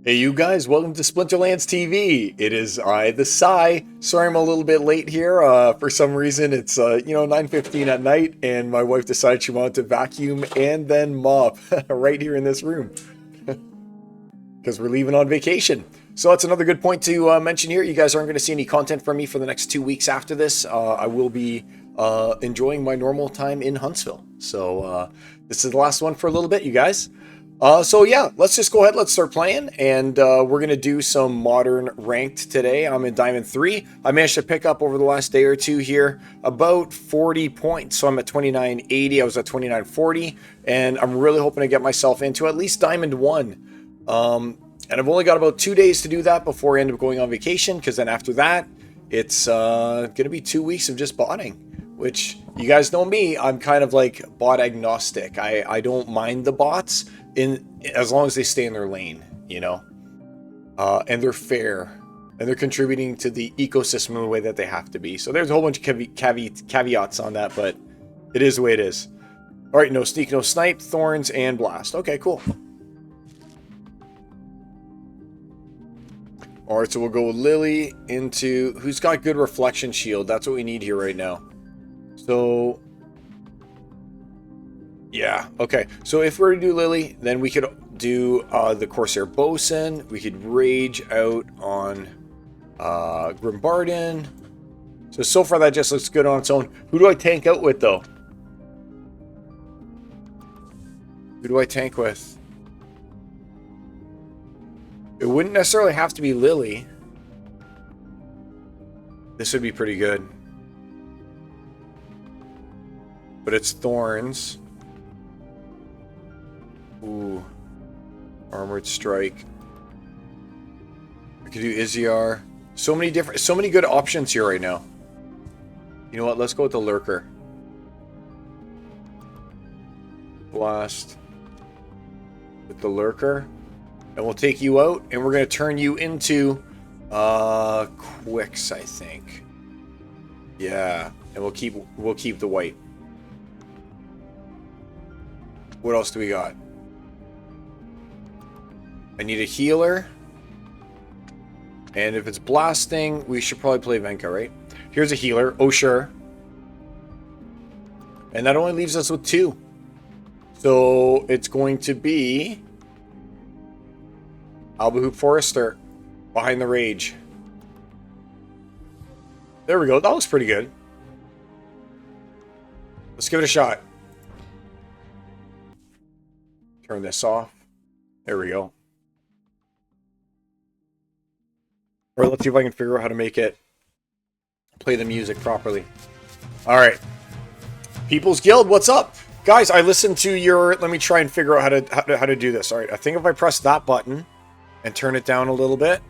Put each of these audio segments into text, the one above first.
Hey you guys, welcome to Splinterlands TV. It is I, the Psy. Sorry I'm a little bit late here. For some reason it's 9:15 at night and my wife decided she wanted to vacuum and then mop right here in this room. Because we're leaving on vacation. So that's another good point to mention here. You guys aren't going to see any content from me for the next 2 weeks after this. I will be enjoying my normal time in Huntsville. So this is the last one for a little bit, you guys. So yeah, let's just go ahead, let's start playing, and we're going to do some modern ranked today. I'm in Diamond 3. I managed to pick up over the last day or two here about 40 points, so I'm at 2980, I was at 2940, and I'm really hoping to get myself into at least Diamond 1. And I've only got about 2 days to do that before I end up going on vacation, because then after that, it's going to be 2 weeks of just botting, which, you guys know me, I'm kind of like bot agnostic. I don't mind the bots, as long as they stay in their lane, you know, and they're fair, and they're contributing to the ecosystem in the way that they have to be. So there's a whole bunch of caveats on that, but it is the way it is. All right, no sneak, no snipe, thorns, and blast. Okay, cool. All right, so we'll go Lily into who's got good reflection shield. That's what we need here right now. So yeah, okay. So if we're to do Lily, then we could do the Corsair Bosun. We could rage out on Grimbarden. So far that just looks good on its own. Who do I tank out with, though? Who do I tank with? It wouldn't necessarily have to be Lily. This would be pretty good. But it's Thorns. Ooh. Armored Strike. We could do Iziar. So many good options here right now. You know what? Let's go with the Lurker. Blast. With the Lurker. And we'll take you out, and we're going to turn you into Quicks, I think. Yeah. And we'll keep the white. What else do we got? I need a healer. And if it's blasting, we should probably play Venka, right? Here's a healer. Oh, sure. And that only leaves us with 2. So it's going to be Albahoop Forester behind the Rage. There we go. That looks pretty good. Let's give it a shot. Turn this off. There we go. Or let's see if I can figure out how to make it play the music properly. All right. People's Guild, what's up? Guys, I listened to your... Let me try and figure out how to do this. All right, I think if I press that button and turn it down a little bit,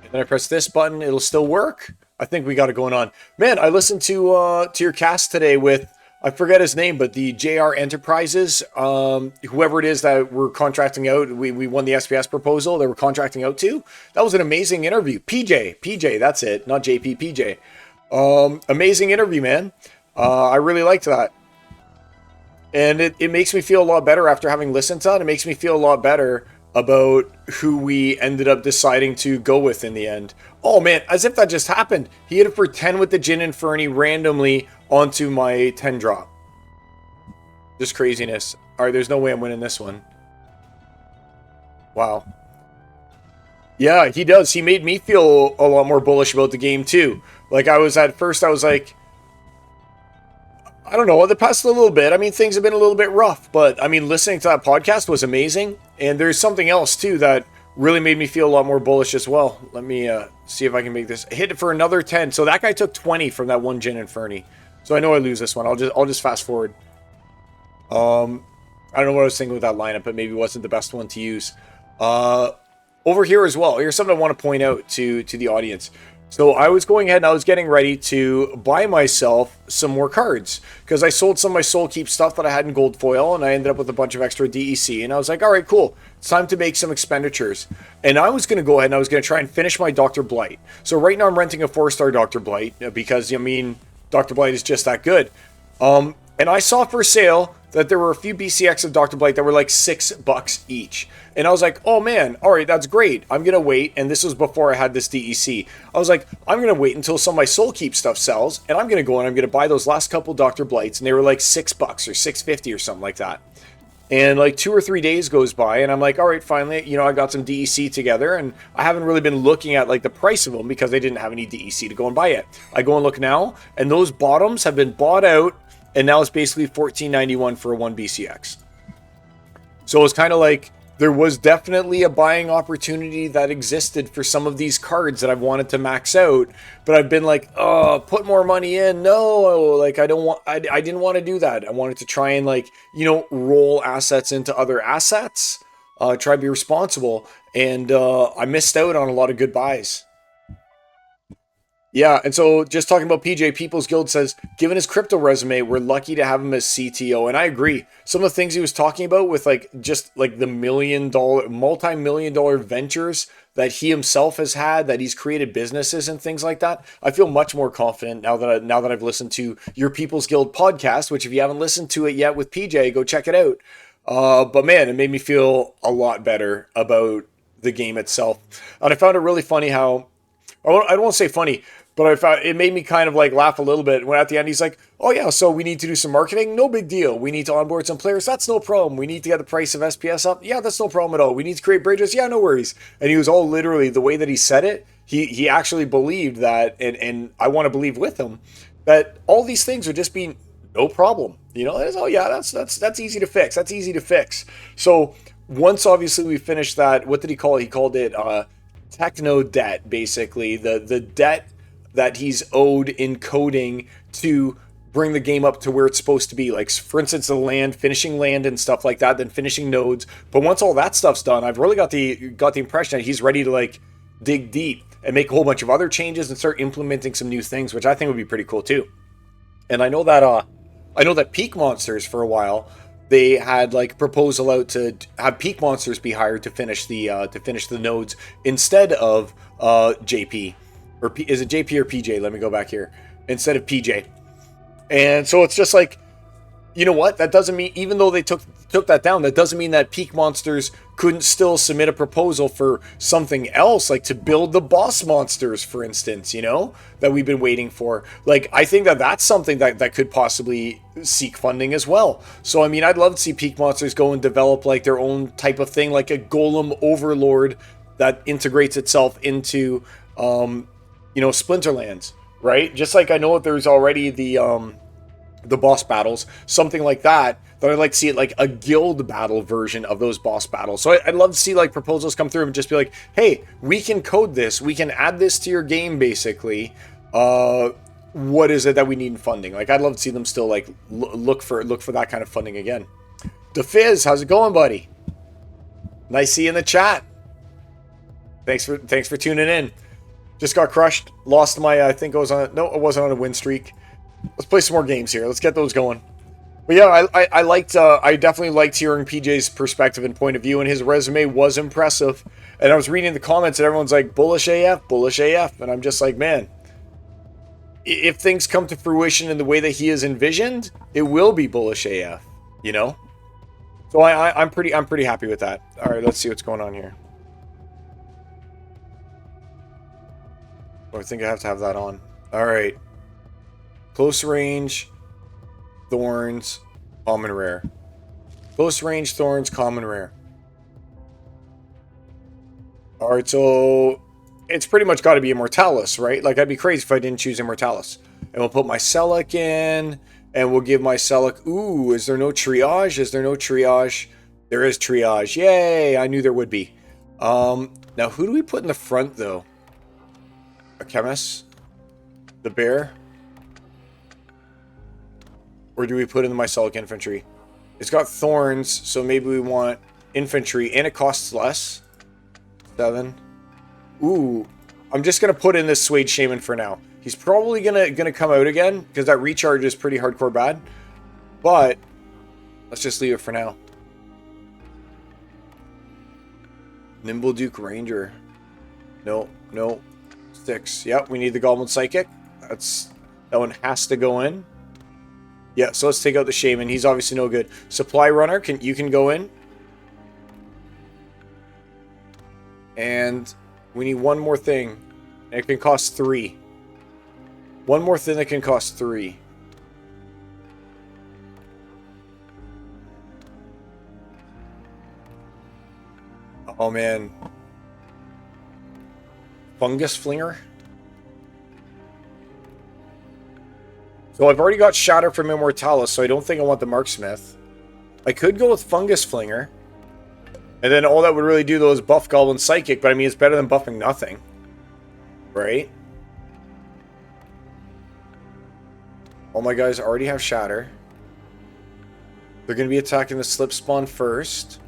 and then I press this button, it'll still work. I think we got it going on. Man, I listened to your cast today with... I forget his name, but the JR Enterprises, whoever it is that we're contracting out, we won the SPS proposal that we're contracting out to. That was an amazing interview. PJ, that's it, not JP, PJ. Amazing interview, man. I really liked that. And it makes me feel a lot better after having listened to that. It makes me feel a lot better about who we ended up deciding to go with in the end. Oh man, as if that just happened. He hit it for 10 with the Jin Inferni randomly onto my 10 drop. Just craziness. Alright, there's no way I'm winning this one. Wow. Yeah, he does. He made me feel a lot more bullish about the game too. Like at first I was like, I don't know, the past little bit, I mean, things have been a little bit rough, but I mean, listening to that podcast was amazing. And there's something else too that really made me feel a lot more bullish as well. Let me see if I can make this. Hit it for another 10. So that guy took 20 from that one Jin Inferni. So I know I lose this one. I'll just fast forward. I don't know what I was thinking with that lineup, but maybe it wasn't the best one to use. Over here as well, here's something I want to point out to the audience. So I was going ahead and I was getting ready to buy myself some more cards because I sold some of my Soul Keep stuff that I had in gold foil and I ended up with a bunch of extra DEC, and I was like, all right, cool. It's time to make some expenditures. And I was going to go ahead and I was going to try and finish my Dr. Blight. So right now I'm renting a 4-star Dr. Blight because, I mean, Dr. Blight is just that good. And I saw for sale that there were a few BCX of Dr. Blight that were like $6 each. And I was like, oh man, all right, that's great. I'm going to wait. And this was before I had this DEC. I was like, I'm going to wait until some of my Soul Keep stuff sells. And I'm going to go and I'm going to buy those last couple Dr. Blights. And they were like $6 or $6.50 or something like that. And like 2 or 3 days goes by and I'm like, all right, finally, you know, I got some DEC together and I haven't really been looking at like the price of them because they didn't have any DEC to go and buy it. I go and look now and those bottoms have been bought out and now it's basically $14.91 for a 1 BCX. So it's kind of like there was definitely a buying opportunity that existed for some of these cards that I've wanted to max out, but I've been like, oh, put more money in. No, like I didn't want to do that. I wanted to try and like, you know, roll assets into other assets, try to be responsible. And I missed out on a lot of good buys. Yeah, and so just talking about PJ, People's Guild says, given his crypto resume, we're lucky to have him as CTO. And I agree. Some of the things he was talking about with like just like the multi-million dollar ventures that he himself has had, that he's created businesses and things like that. I feel much more confident now that I've listened to your People's Guild podcast, which if you haven't listened to it yet with PJ, go check it out. But man, it made me feel a lot better about the game itself. And I found it really funny how, I don't want to say funny, but I found it made me kind of like laugh a little bit when at the end he's like, oh yeah, so we need to do some marketing. No big deal. We need to onboard some players. That's no problem. We need to get the price of SPS up. Yeah, that's no problem at all. We need to create bridges. Yeah, no worries. And he was all literally the way that he said it. He actually believed that, and I want to believe with him that all these things would just be no problem. You know, oh yeah, that's easy to fix. That's easy to fix. So once obviously we finished that, what did he call it? He called it techno debt, basically the debt that he's owed in coding to bring the game up to where it's supposed to be. Like, for instance, the land, finishing land and stuff like that, then finishing nodes. But once all that stuff's done, I've really got the impression that he's ready to like dig deep and make a whole bunch of other changes and start implementing some new things, which I think would be pretty cool too. And I know that Peak Monsters for a while, they had like a proposal out to have Peak Monsters be hired to finish the nodes instead of JP. Or is it JP or PJ? Let me go back here. Instead of PJ. And so it's just like, you know what? That doesn't mean, even though they took that down, that doesn't mean that Peak Monsters couldn't still submit a proposal for something else, like to build the boss monsters, for instance, you know, that we've been waiting for. Like, I think that that's something that could possibly seek funding as well. So, I mean, I'd love to see Peak Monsters go and develop like their own type of thing, like a golem overlord that integrates itself into, you know, Splinterlands, right? Just like I know that there's already the boss battles, something like that I'd like to see it like a guild battle version of those boss battles. So I'd love to see like proposals come through and just be like, hey, we can code this, we can add this to your game, basically. What is it that we need in funding? Like, I'd love to see them still like look for that kind of funding again. DeFizz, how's it going, buddy? Nice see you in the chat. Thanks for tuning in. Just got crushed. Lost my, I think I was on, no, it wasn't on a win streak. Let's play some more games here. Let's get those going. But yeah, I definitely liked hearing PJ's perspective and point of view, and his resume was impressive. And I was reading the comments and everyone's like, bullish AF, bullish AF. And I'm just like, man, if things come to fruition in the way that he is envisioned, it will be bullish AF, you know? So I'm pretty happy with that. All right, let's see what's going on here. Oh, I think I have to have that on. All right. Close range, thorns, common rare. Close range, thorns, common rare. All right, so it's pretty much got to be Immortalis, right? Like, I'd be crazy if I didn't choose Immortalis. And we'll put my Selec in, and we'll give my Selec... Ooh, is there no triage? Is there no triage? There is triage. Yay! I knew there would be. Now, who do we put in the front, though? A chemist? The bear? Or do we put in the Mycelic infantry? It's got thorns, so maybe we want infantry, and it costs less. 7. Ooh, I'm just gonna put in this Suede Shaman for now. He's probably gonna come out again because that recharge is pretty hardcore bad. But let's just leave it for now. Nimble Duke Ranger. No. 6. Yep, we need the Goblin Psychic. That one has to go in. Yeah, so let's take out the Shaman. He's obviously no good. Supply Runner, you can go in. And we need one more thing. And it can cost 3. One more thing that can cost 3. Oh, man. Fungus Flinger? So I've already got Shatter from Immortalis, so I don't think I want the Marksmith. I could go with Fungus Flinger. And then all that would really do, though, is buff Goblin Psychic, but I mean, it's better than buffing nothing. Right? All my guys already have Shatter. They're going to be attacking the Slip Spawn first.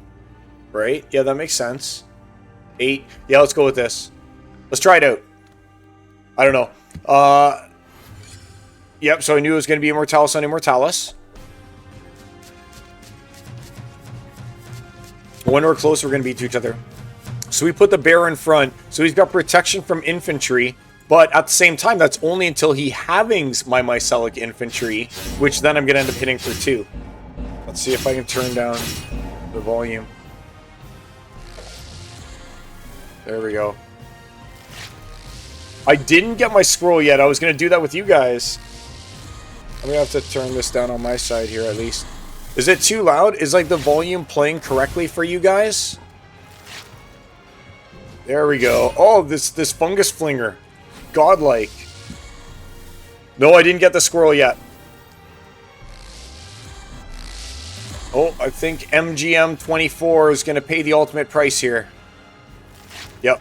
Right? Yeah, that makes sense. 8. Yeah, let's go with this. Let's try it out. I don't know. Yep, so I knew it was going to be Immortalis on Immortalis. When we're close, we're going to beat each other. So we put the bear in front. So he's got protection from infantry. But at the same time, that's only until he havings my Mycelic infantry, which then I'm going to end up hitting for 2. Let's see if I can turn down the volume. There we go. I didn't get my scroll yet. I was going to do that with you guys. I'm going to have to turn this down on my side here at least. Is it too loud? Is like the volume playing correctly for you guys? There we go. Oh, this Fungus Flinger. Godlike. No, I didn't get the squirrel yet. Oh, I think MGM 24 is going to pay the ultimate price here. Yep.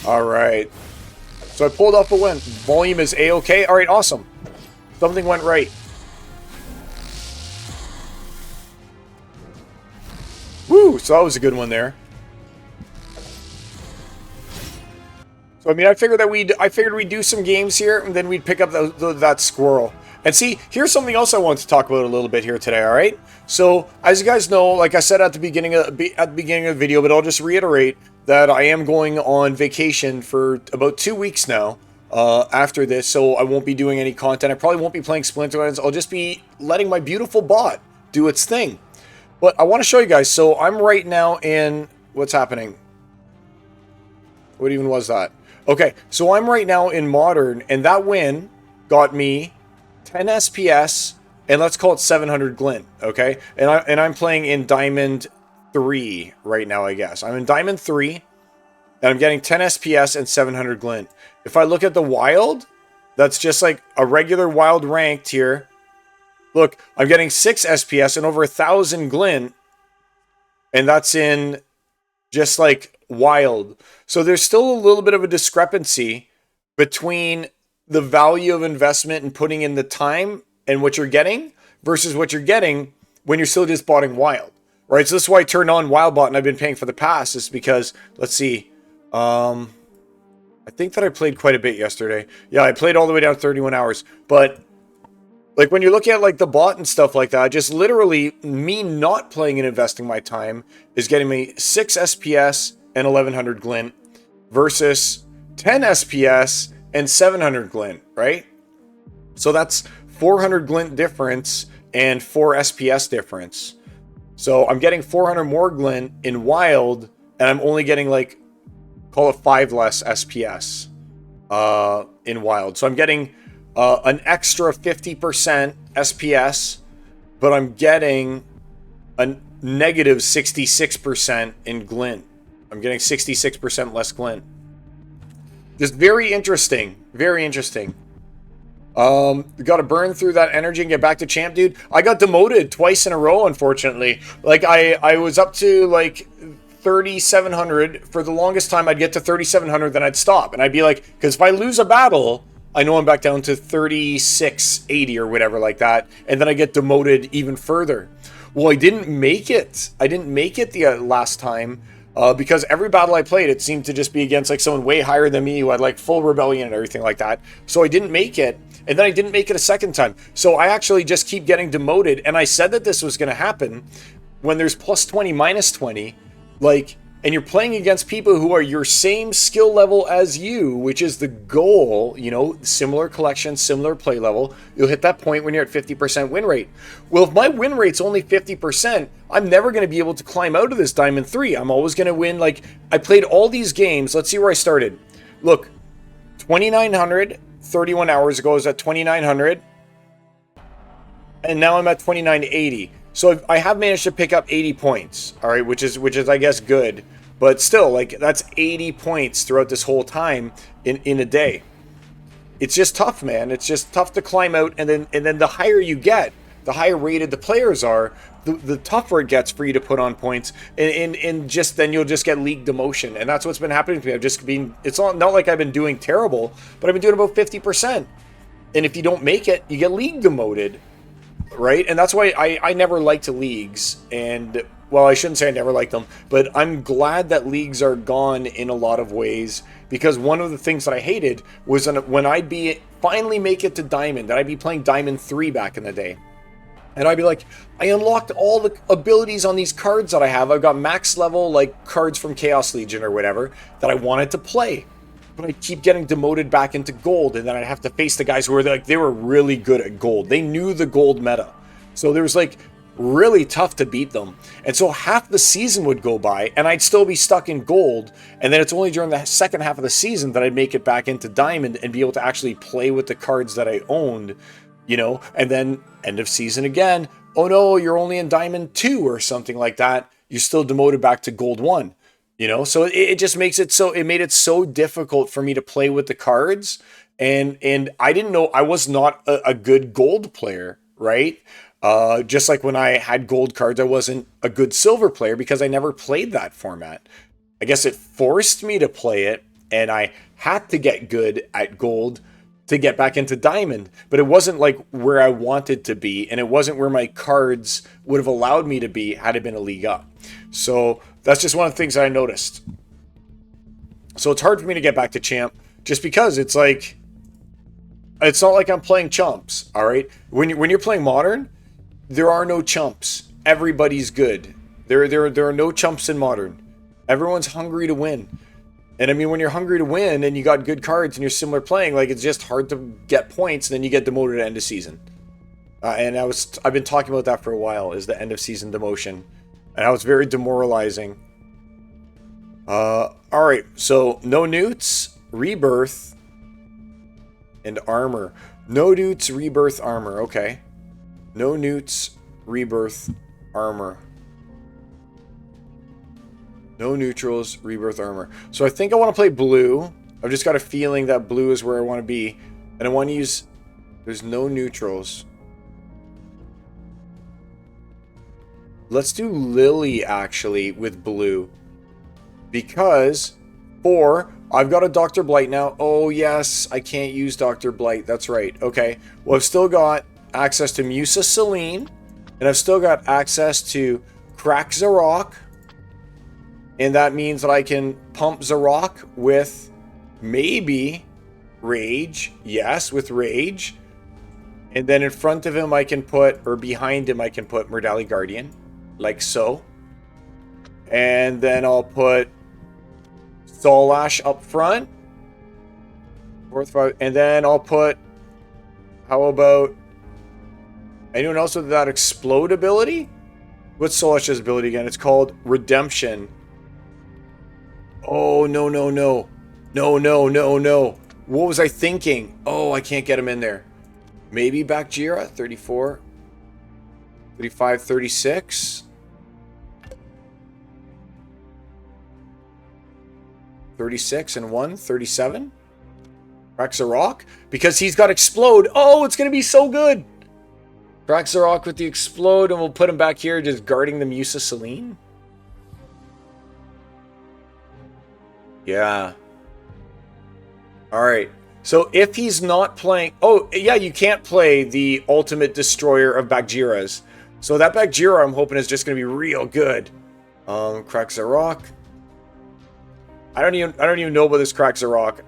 Alright. So I pulled off a win. Volume is A-okay. Alright, awesome. Something went right. Woo! So that was a good one there. So I mean, I figured we'd do some games here, and then we'd pick up that squirrel. And see, here's something else I want to talk about a little bit here today. All right. So as you guys know, like I said at the beginning of the video, but I'll just reiterate that I am going on vacation for about 2 weeks now. After this, so I won't be doing any content. I probably won't be playing Splinterlands. I'll just be letting my beautiful bot do its thing. But I want to show you guys. So I'm right now in... What's happening? What even was that? Okay, so I'm right now in Modern, and that win got me 10 SPS, and let's call it 700 glint, okay? And I'm playing in Diamond 3 right now, I guess. I'm in Diamond 3, and I'm getting 10 SPS and 700 glint. If I look at the wild, that's just like a regular wild ranked here. Look, I'm getting 6 SPS and over 1,000 glint. And that's in just like wild. So there's still a little bit of a discrepancy between the value of investment and putting in the time and what you're getting versus what you're getting when you're still just botting wild. Right? So this is why I turned on WildBot and I've been paying for the pass. Is because, let's see. I think that I played quite a bit yesterday. Yeah, I played all the way down 31 hours. But like when you're looking at like the bot and stuff like that, just literally me not playing and investing my time is getting me 6 SPS and 1100 glint versus 10 SPS and 700 glint, right? So that's 400 glint difference and 4 SPS difference. So I'm getting 400 more glint in wild, and I'm only getting like, call it 5 less SPS in wild. So I'm getting an extra 50% SPS, but I'm getting a negative 66% in glint. I'm getting 66% less glint. Just very interesting. Very interesting. Got to burn through that energy and get back to champ, dude. I got demoted twice in a row, unfortunately. Like, I was up to, like, 3,700. For the longest time, I'd get to 3,700, then I'd stop. And I'd be like, because if I lose a battle, I know I'm back down to 3,680 or whatever like that. And then I get demoted even further. Well, I didn't make it. I didn't make it the last time. Because every battle I played, it seemed to just be against like someone way higher than me who had like full rebellion and everything like that. So I didn't make it. And then I didn't make it a second time. So I actually just keep getting demoted. And I said that this was going to happen when there's plus 20, minus 20. Like, and you're playing against people who are your same skill level as you, which is the goal, you know, similar collection, similar play level, you'll hit that point when you're at 50% win rate. Well, if my win rate's only 50%, I'm never going to be able to climb out of this Diamond 3. I'm always going to win. Like, I played all these games. Let's see where I started. Look, 2,900, 31 hours ago I was at 2,900, and now I'm at 2,980. So I have managed to pick up 80 points, all right, which is I guess good, but still, like, that's 80 points throughout this whole time in a day. It's just tough, man. It's just tough to climb out, and then the higher you get, the higher rated the players are, the tougher it gets for you to put on points, and just then you'll just get league demotion, and that's what's been happening to me. I've just been, it's not like I've been doing terrible, but I've been doing about 50%, and if you don't make it, you get league demoted. Right? And that's why I never liked leagues. And, well, I shouldn't say I never liked them, but I'm glad that leagues are gone in a lot of ways, because one of the things that I hated was when I'd be finally make it to Diamond, that I'd be playing Diamond 3 back in the day. And I'd be like, I unlocked all the abilities on these cards that I have. I've got max level, like, cards from Chaos Legion or whatever that I wanted to play. But I keep getting demoted back into gold, and then I'd have to face the guys who were like, they were really good at gold. They knew the gold meta. So there was like really tough to beat them. And so half the season would go by and I'd still be stuck in gold. And then it's only during the second half of the season that I'd make it back into diamond and be able to actually play with the cards that I owned, you know, and then end of season again. Oh no, you're only in diamond 2 or something like that. You're still demoted back to gold 1. You know, so it just makes it so, it made it so difficult for me to play with the cards. And I didn't know, I was not a good gold player, right? Just like when I had gold cards, I wasn't a good silver player because I never played that format. I guess it forced me to play it, and I had to get good at gold to get back into diamond. But it wasn't like where I wanted to be, and it wasn't where my cards would have allowed me to be had it been a league up. So that's just one of the things that I noticed. So it's hard for me to get back to champ just because it's like, it's not like I'm playing chumps, all right? When you're playing modern, there are no chumps. Everybody's good. There are no chumps in modern. Everyone's hungry to win. And I mean, when you're hungry to win and you got good cards and you're similar playing, like, it's just hard to get points, and then you get demoted at end of season. And I've been talking about that for a while, is the end of season demotion. And that was very demoralizing. Alright, so no newts, rebirth, and armor. No newts, rebirth, armor. Okay. No newts, rebirth, armor. No neutrals, rebirth, armor. So I think I want to play blue. I've just got a feeling that blue is where I want to be. And I want to use... There's no neutrals. Let's do Lily, actually, with blue. Because, I've got a Dr. Blight now. Oh, yes, I can't use Dr. Blight. That's right. Okay. Well, I've still got access to Musa Celine. And I've still got access to Crack Zarok. And that means that I can pump Zarok with maybe Rage. Yes, with Rage. And then in front of him I can put, or behind him I can put Murdali Guardian. Like so. And then I'll put Solash up front. And then I'll put, how about, anyone else with that explode ability? What's Solash's ability again? It's called Redemption. Oh, no, no, no. No, no, no, no. What was I thinking? Oh, I can't get him in there. Maybe Bakjira, 34. 35, 36. 36 and 1, 37. Raxarok, because he's got explode. Oh, it's going to be so good. Raxarok with the explode, and we'll put him back here just guarding the Musa Celine. Yeah. All right. So if he's not playing... Oh, yeah, you can't play the Ultimate Destroyer of Bakjiras. So that Bakjira, I'm hoping, is just going to be real good. Crack Zarok. I don't even know about this Crack Zarok.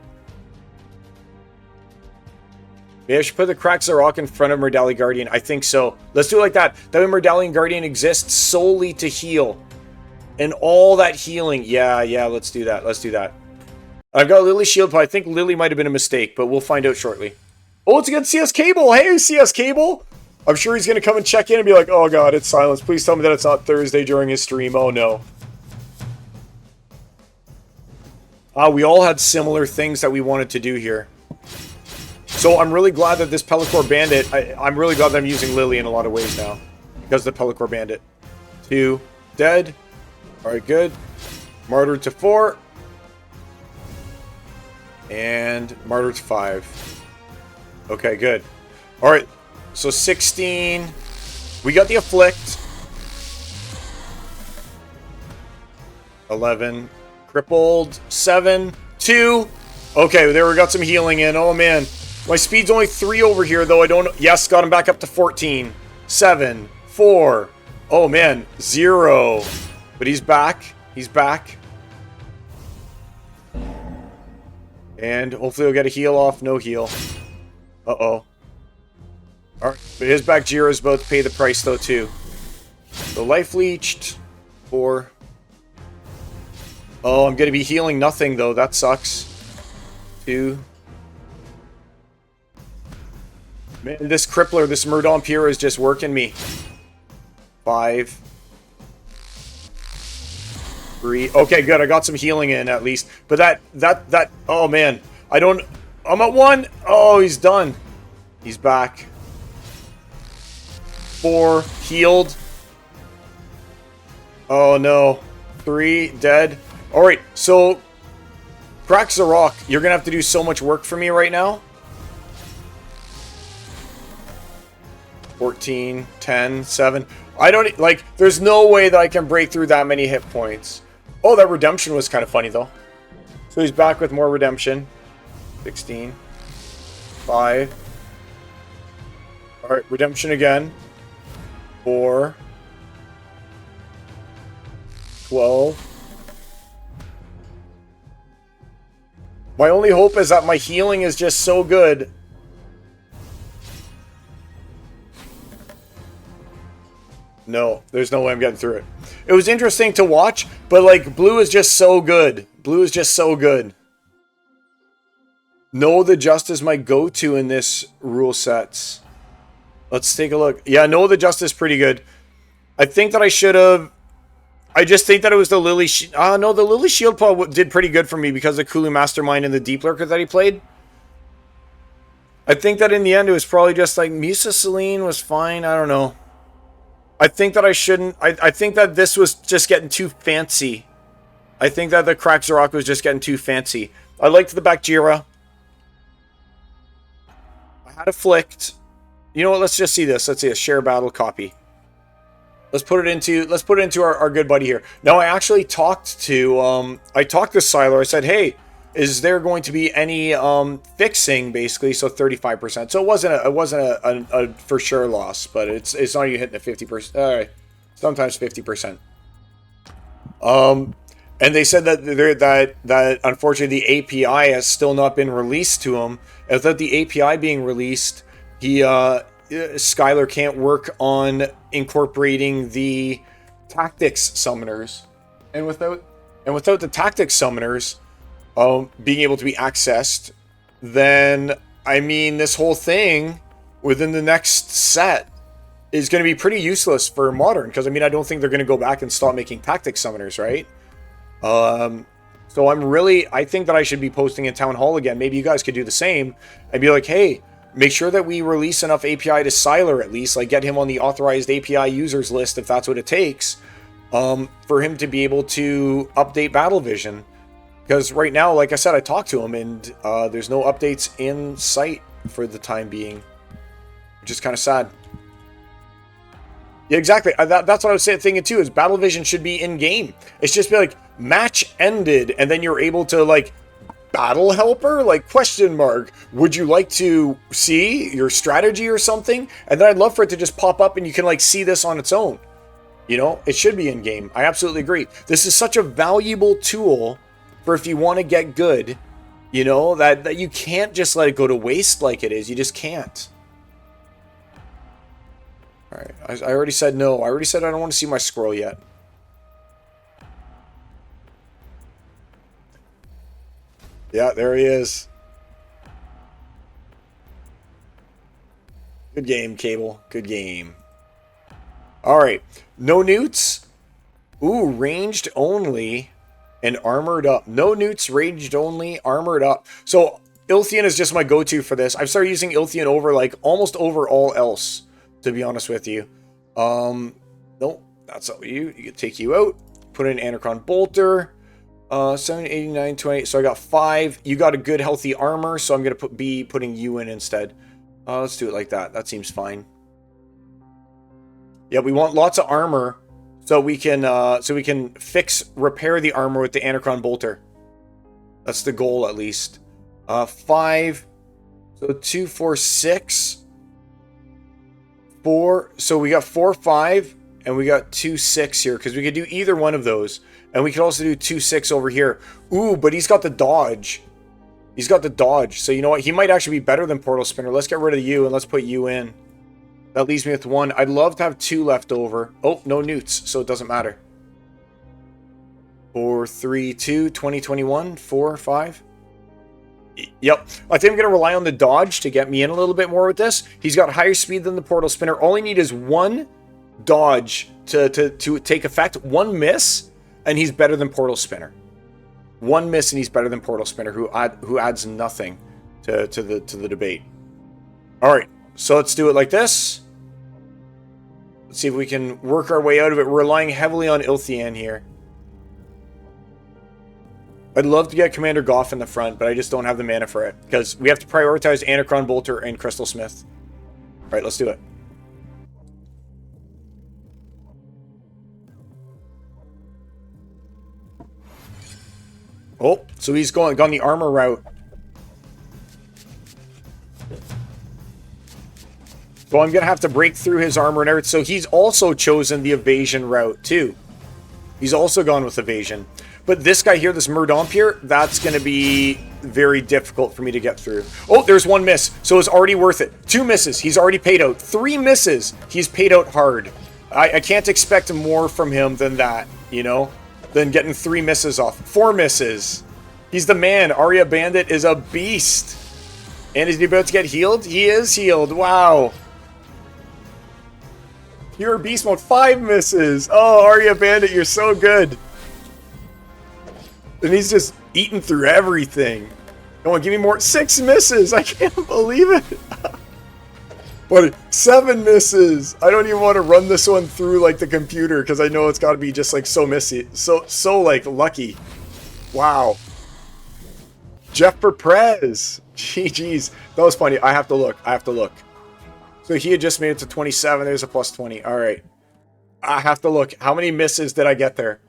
Maybe I should put the Crack Zarok in front of Murdali Guardian. I think so. Let's do it like that. That way Murdali Guardian exists solely to heal. And all that healing. Yeah, let's do that. Let's do that. I've got Lily shield, but I think Lily might have been a mistake, but we'll find out shortly. Oh, it's against CS Cable. Hey, CS Cable. I'm sure he's going to come and check in and be like, oh god, it's silence. Please tell me that it's not Thursday during his stream. Oh no. We all had similar things that we wanted to do here. So I'm really glad that this Pellicore Bandit, I'm really glad that I'm using Lily in a lot of ways now. Because of the Pellicore Bandit. 2, dead. Alright, good. Martyr to 4. And Martyr to 5. Okay, good. Alright, so 16. We got the Afflict. 11. Crippled. 7. 2. Okay, there we got some healing in. Oh, man. My speed's only 3 over here, though. I don't... Yes, got him back up to 14. 7. 4. Oh, man. 0. But he's back. He's back. And hopefully he'll get a heal off. No heal. Uh-oh. Alright, but his Bakjira is about to pay the price, though, too. So life leached. 4. Oh, I'm going to be healing nothing, though. That sucks. 2. Man, this Crippler, this Murdompire is just working me. 5. 3. Okay, good. I got some healing in, at least. But that... Oh, man. I'm at 1. Oh, he's done. He's back. 4. Healed. Oh, no. 3. Dead. Alright, so... Cracks the Rock. You're going to have to do so much work for me right now. 14, 10, 7. I don't... Like, there's no way that I can break through that many hit points. Oh, that redemption was kind of funny, though. So he's back with more redemption. 16. 5. Alright, redemption again. 4. 12. My only hope is that my healing is just so good. No, there's no way I'm getting through it. It was interesting to watch, but like, blue is just so good. Blue is just so good. Know the Just is my go-to in this rule sets. Let's take a look. Yeah, Know the Just is pretty good. I think that I should have... I just think that it was the Lily... no, the Lily Shield Paw did pretty good for me because of Kulu Mastermind and the Deep Lurker that he played. I think that in the end it was probably just like Musa Celine was fine. I don't know. I think that I shouldn't... I think that this was just getting too fancy. I think that the Crack Zarok was just getting too fancy. I liked the Bakjira. I had Afflict. You know what? Let's just see this. Let's see a share battle copy. Let's put it into our good buddy here. Now I actually talked to Sylar. I said, hey, is there going to be any fixing, basically? So 35%. So it wasn't a for sure loss, but it's not even hitting the 50%. Sometimes 50%. And they said that unfortunately the API has still not been released to him. And without the API being released, Skylar can't work on incorporating the tactics summoners, and without the tactics summoners being able to be accessed, then I mean this whole thing within the next set is going to be pretty useless for Modern, because I mean I don't think they're going to go back and stop making tactics summoners, right? So I think that I should be posting in Town Hall again. Maybe you guys could do the same and be like, hey, make sure that we release enough API to Sylar at least, like get him on the authorized API users list if that's what it takes, for him to be able to update Battle Vision. Because right now, like I said, I talked to him and there's no updates in sight for the time being, which is kind of sad. Yeah, exactly. That's what I was thinking too, is Battle Vision should be in-game. It's just be like, match ended, and then you're able to like, battle helper? Like, question mark. Would you like to see your strategy or something? And then I'd love for it to just pop up and you can like see this on its own. You know, it should be in game. I absolutely agree. This is such a valuable tool for if you want to get good, you know, that you can't just let it go to waste like it is. You just can't. All right. I already said no. I already said I don't want to see my scroll yet. Yeah, there he is. Good game, Cable. Good game. All right. No newts. Ooh, ranged only and armored up. No newts, ranged only, armored up. So Ilthian is just my go-to for this. I've started using Ilthian over like almost over all else, to be honest with you. Nope, that's not you. You can take you out. Put in Anacron Bolter. 7, 89, 20. So I got 5. You got a good healthy armor, so I'm gonna be putting you in instead. Let's do it like that. That seems fine. Yeah, we want lots of armor so we can repair the armor with the Anacron Bolter. That's the goal, at least. 5. So 2, 4, 6. 4. So we got 4, 5, and we got 2, 6 here because we could do either one of those, and we could also do 2, 6 over here. Ooh, but he's got the dodge. He's got the dodge. So you know what? He might actually be better than Portal Spinner. Let's get rid of you and let's put you in. That leaves me with 1. I'd love to have 2 left over. Oh, no newts, so it doesn't matter. 4, 3, 2, 2021, 4, 5. Yep. I think I'm going to rely on the dodge to get me in a little bit more with this. He's got higher speed than the Portal Spinner. All I need is 1 dodge to take effect. 1 miss, and he's better than Portal Spinner. 1 miss, and he's better than Portal Spinner, who adds nothing to the debate. All right. So let's do it like this. Let's see if we can work our way out of it. We're relying heavily on Ilthian here. I'd love to get Commander Goff in the front, but I just don't have the mana for it. Because we have to prioritize Anacron Bolter and Crystal Smith. Alright, let's do it. Oh, so he's gone the armor route. So I'm going to have to break through his armor and everything. So he's also chosen the evasion route too. He's also gone with evasion. But this guy here, this Murdompier, that's going to be very difficult for me to get through. Oh, there's 1 miss. So it's already worth it. 2 misses. He's already paid out. 3 misses. He's paid out hard. I can't expect more from him than that, you know? Than getting 3 misses off. 4 misses. He's the man. Arya Bandit is a beast. And is he about to get healed? He is healed. Wow. You're beast mode. 5 misses. Oh, Arya Bandit, you're so good. And he's just eating through everything. Come on, give me more. 6 misses. I can't believe it. But 7 misses. I don't even want to run this one through like the computer because I know it's got to be just like so missy. So like lucky. Wow. Jeff Perprez. GG's. That was funny. I have to look. So he had just made it to 27. There's a plus 20. All right. I have to look. How many misses did I get there?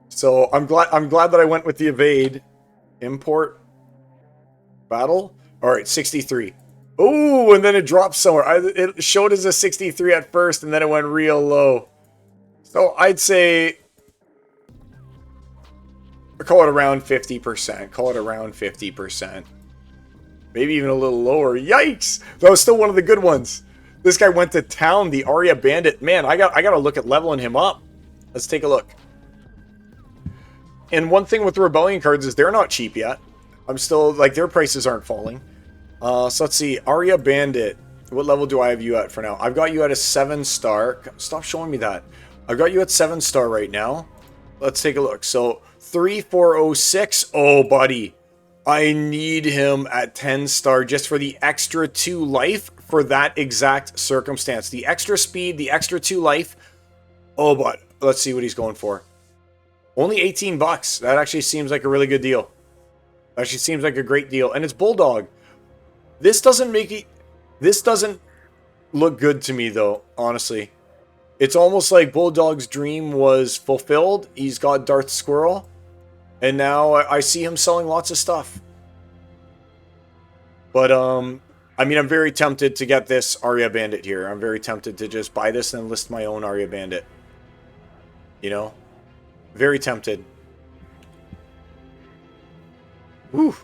So I'm glad that I went with the evade. Import. Battle. All right, 63. Oh, and then it dropped somewhere. It showed as a 63 at first, and then it went real low. So I'd say, call it around 50%. Call it around 50%. Maybe even a little lower. Yikes! That was still one of the good ones. This guy went to town, the Arya Bandit. Man, I got to look at leveling him up. Let's take a look. And one thing with the Rebellion cards is they're not cheap yet. I'm still, like, their prices aren't falling. So let's see. Arya Bandit. What level do I have you at for now? I've got you at a 7-star. Stop showing me that. I've got you at 7-star right now. Let's take a look. So 3406. Oh, buddy. I need him at 10-star just for the extra 2 life for that exact circumstance. The extra speed, the extra 2 life. Oh, but let's see what he's going for. Only 18 bucks. That actually seems like a really good deal. Actually seems like a great deal. And it's Bulldog. This doesn't look good to me though, honestly. It's almost like Bulldog's dream was fulfilled. He's got Darth Squirrel. And now I see him selling lots of stuff. But, I mean, I'm very tempted to get this Arya Bandit here. I'm very tempted to just buy this and list my own Arya Bandit. You know? Very tempted. Whew.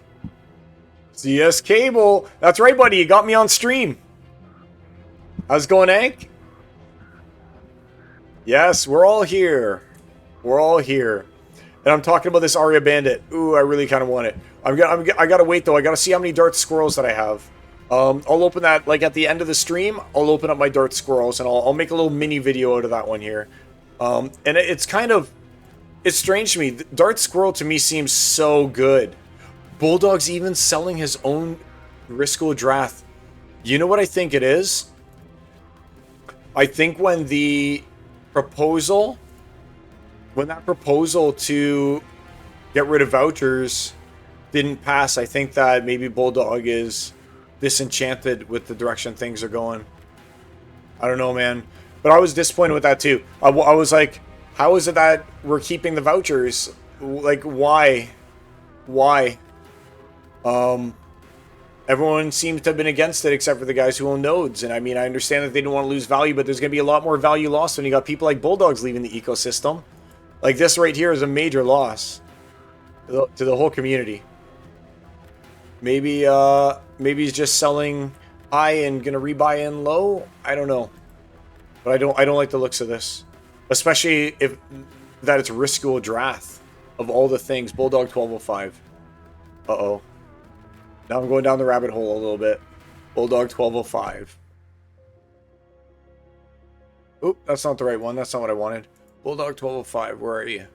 CS Cable. That's right, buddy. You got me on stream. How's it going, Hank? Yes, we're all here. We're all here. And I'm talking about this Arya Bandit. Ooh, I really kind of want it. I gotta wait though. I gotta see how many dart squirrels that I have. I'll open that like at the end of the stream. I'll open up my dart squirrels and I'll make a little mini video out of that one here. And it's kind of, it's strange to me. Dart squirrel to me seems so good. Bulldog's even selling his own Risco Drath. You know what I think it is? I think when that proposal to get rid of vouchers didn't pass, I think that maybe Bulldog is disenchanted with the direction things are going. I don't know, man. But I was disappointed with that too. I was like, how is it that we're keeping the vouchers? Like, why? Why? Everyone seems to have been against it except for the guys who own nodes. And I mean, I understand that they don't want to lose value, but there's going to be a lot more value lost when you got people like Bulldogs leaving the ecosystem. Like this right here is a major loss to the whole community. Maybe he's just selling high and gonna rebuy in low. I don't know, but I don't like the looks of this, especially if that it's Risco Drath of all the things. Bulldog 1205. Uh-oh. Now I'm going down the rabbit hole a little bit. Bulldog 1205. Oop, that's not the right one. That's not what I wanted. Bulldog 1205, where are you?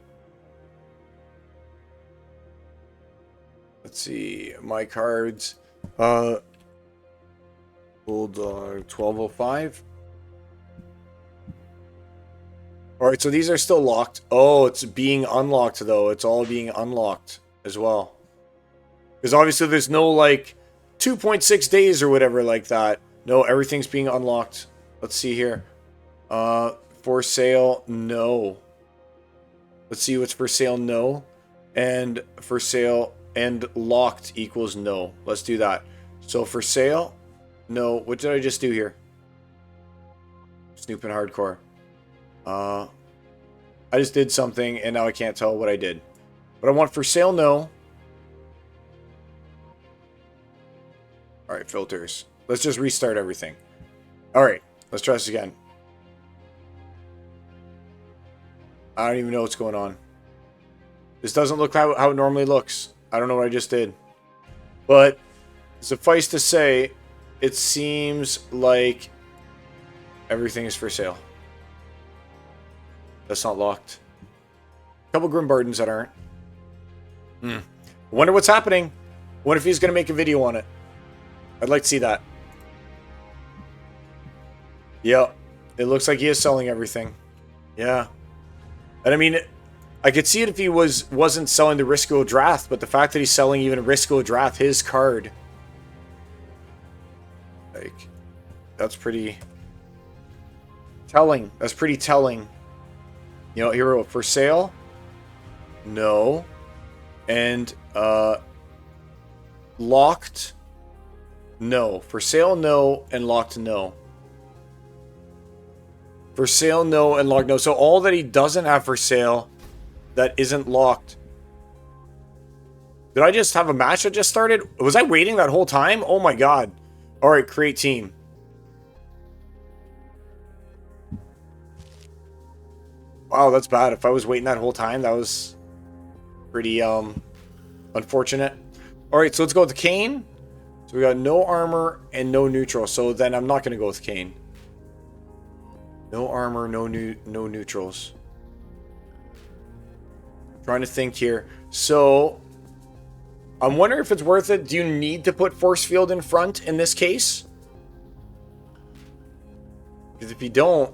Let's see, my cards. Bulldog 1205. Alright, so these are still locked. Oh, it's being unlocked though. It's all being unlocked as well. Because obviously there's no like 2.6 days or whatever like that. No, everything's being unlocked. Let's see here. For sale, no. Let's see what's for sale, no. And for sale and locked equals no. Let's do that. So for sale, no. What did I just do here? Snooping hardcore. I just did something and now I can't tell what I did. But I want for sale, no. Alright, filters. Let's just restart everything. Alright, let's try this again. I don't even know what's going on. This doesn't look how it normally looks. I don't know what I just did. But suffice to say, it seems like everything is for sale. That's not locked. A couple Grimbardens that aren't. I wonder what's happening. What if he's going to make a video on it? I'd like to see that. Yeah, it looks like he is selling everything. Yeah. And I mean, I could see it if he wasn't selling the Risco Drath, but the fact that he's selling even Risco Drath, his card. Like, that's pretty telling. That's pretty telling. You know, here we go. For sale? No. And, locked? No. For sale, no. And locked, no. For sale, no. And locked, no. So all that he doesn't have for sale that isn't locked. Did I just have a match that just started? Was I waiting that whole time? Oh my god. Alright, create team. Wow, that's bad. If I was waiting that whole time, that was pretty unfortunate. Alright, so let's go with the Kane. So we got no armor and no neutral. So then I'm not going to go with Kane. No armor, no neutrals. Trying to think here. So I'm wondering if it's worth it. Do you need to put force field in front in this case? Because if you don't,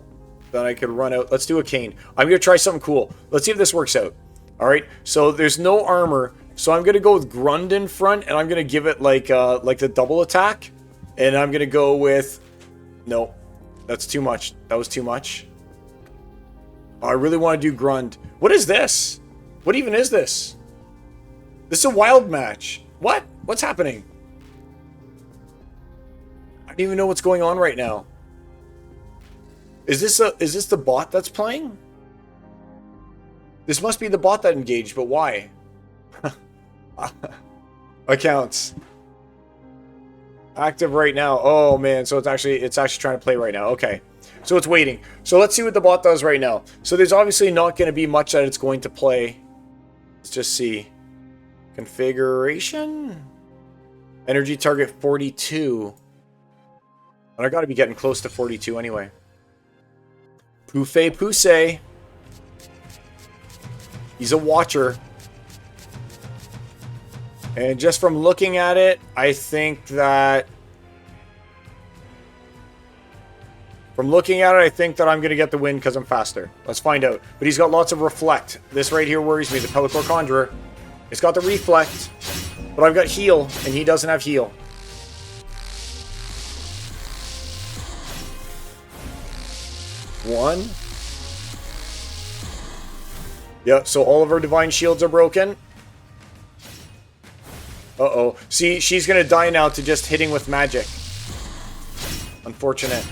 then I could run out. Let's do a Kane. I'm going to try something cool. Let's see if this works out. All right. So there's no armor. So I'm going to go with Grund in front, and I'm going to give it like the double attack. And I'm going to go with... No, that's too much. That was too much. Oh, I really want to do Grund. What is this? What even is this? This is a wild match. What? What's happening? I don't even know what's going on right now. Is this the bot that's playing? This must be the bot that engaged, but why? Accounts. Active right now. Oh man, so it's actually trying to play right now. Okay. So it's waiting. So let's see what the bot does right now. So there's obviously not going to be much that it's going to play. Let's just see. Configuration? Energy target 42. But I gotta be getting close to 42 anyway. Pouffe Pousse. He's a watcher. And just from looking at it, I think that... From looking at it, I think that I'm going to get the win because I'm faster. Let's find out. But he's got lots of reflect. This right here worries me. The Pellicor Conjurer. It's got the reflect. But I've got heal, and he doesn't have heal. One. Yep, so all of our divine shields are broken. Uh-oh. See, she's going to die now to just hitting with magic. Unfortunate.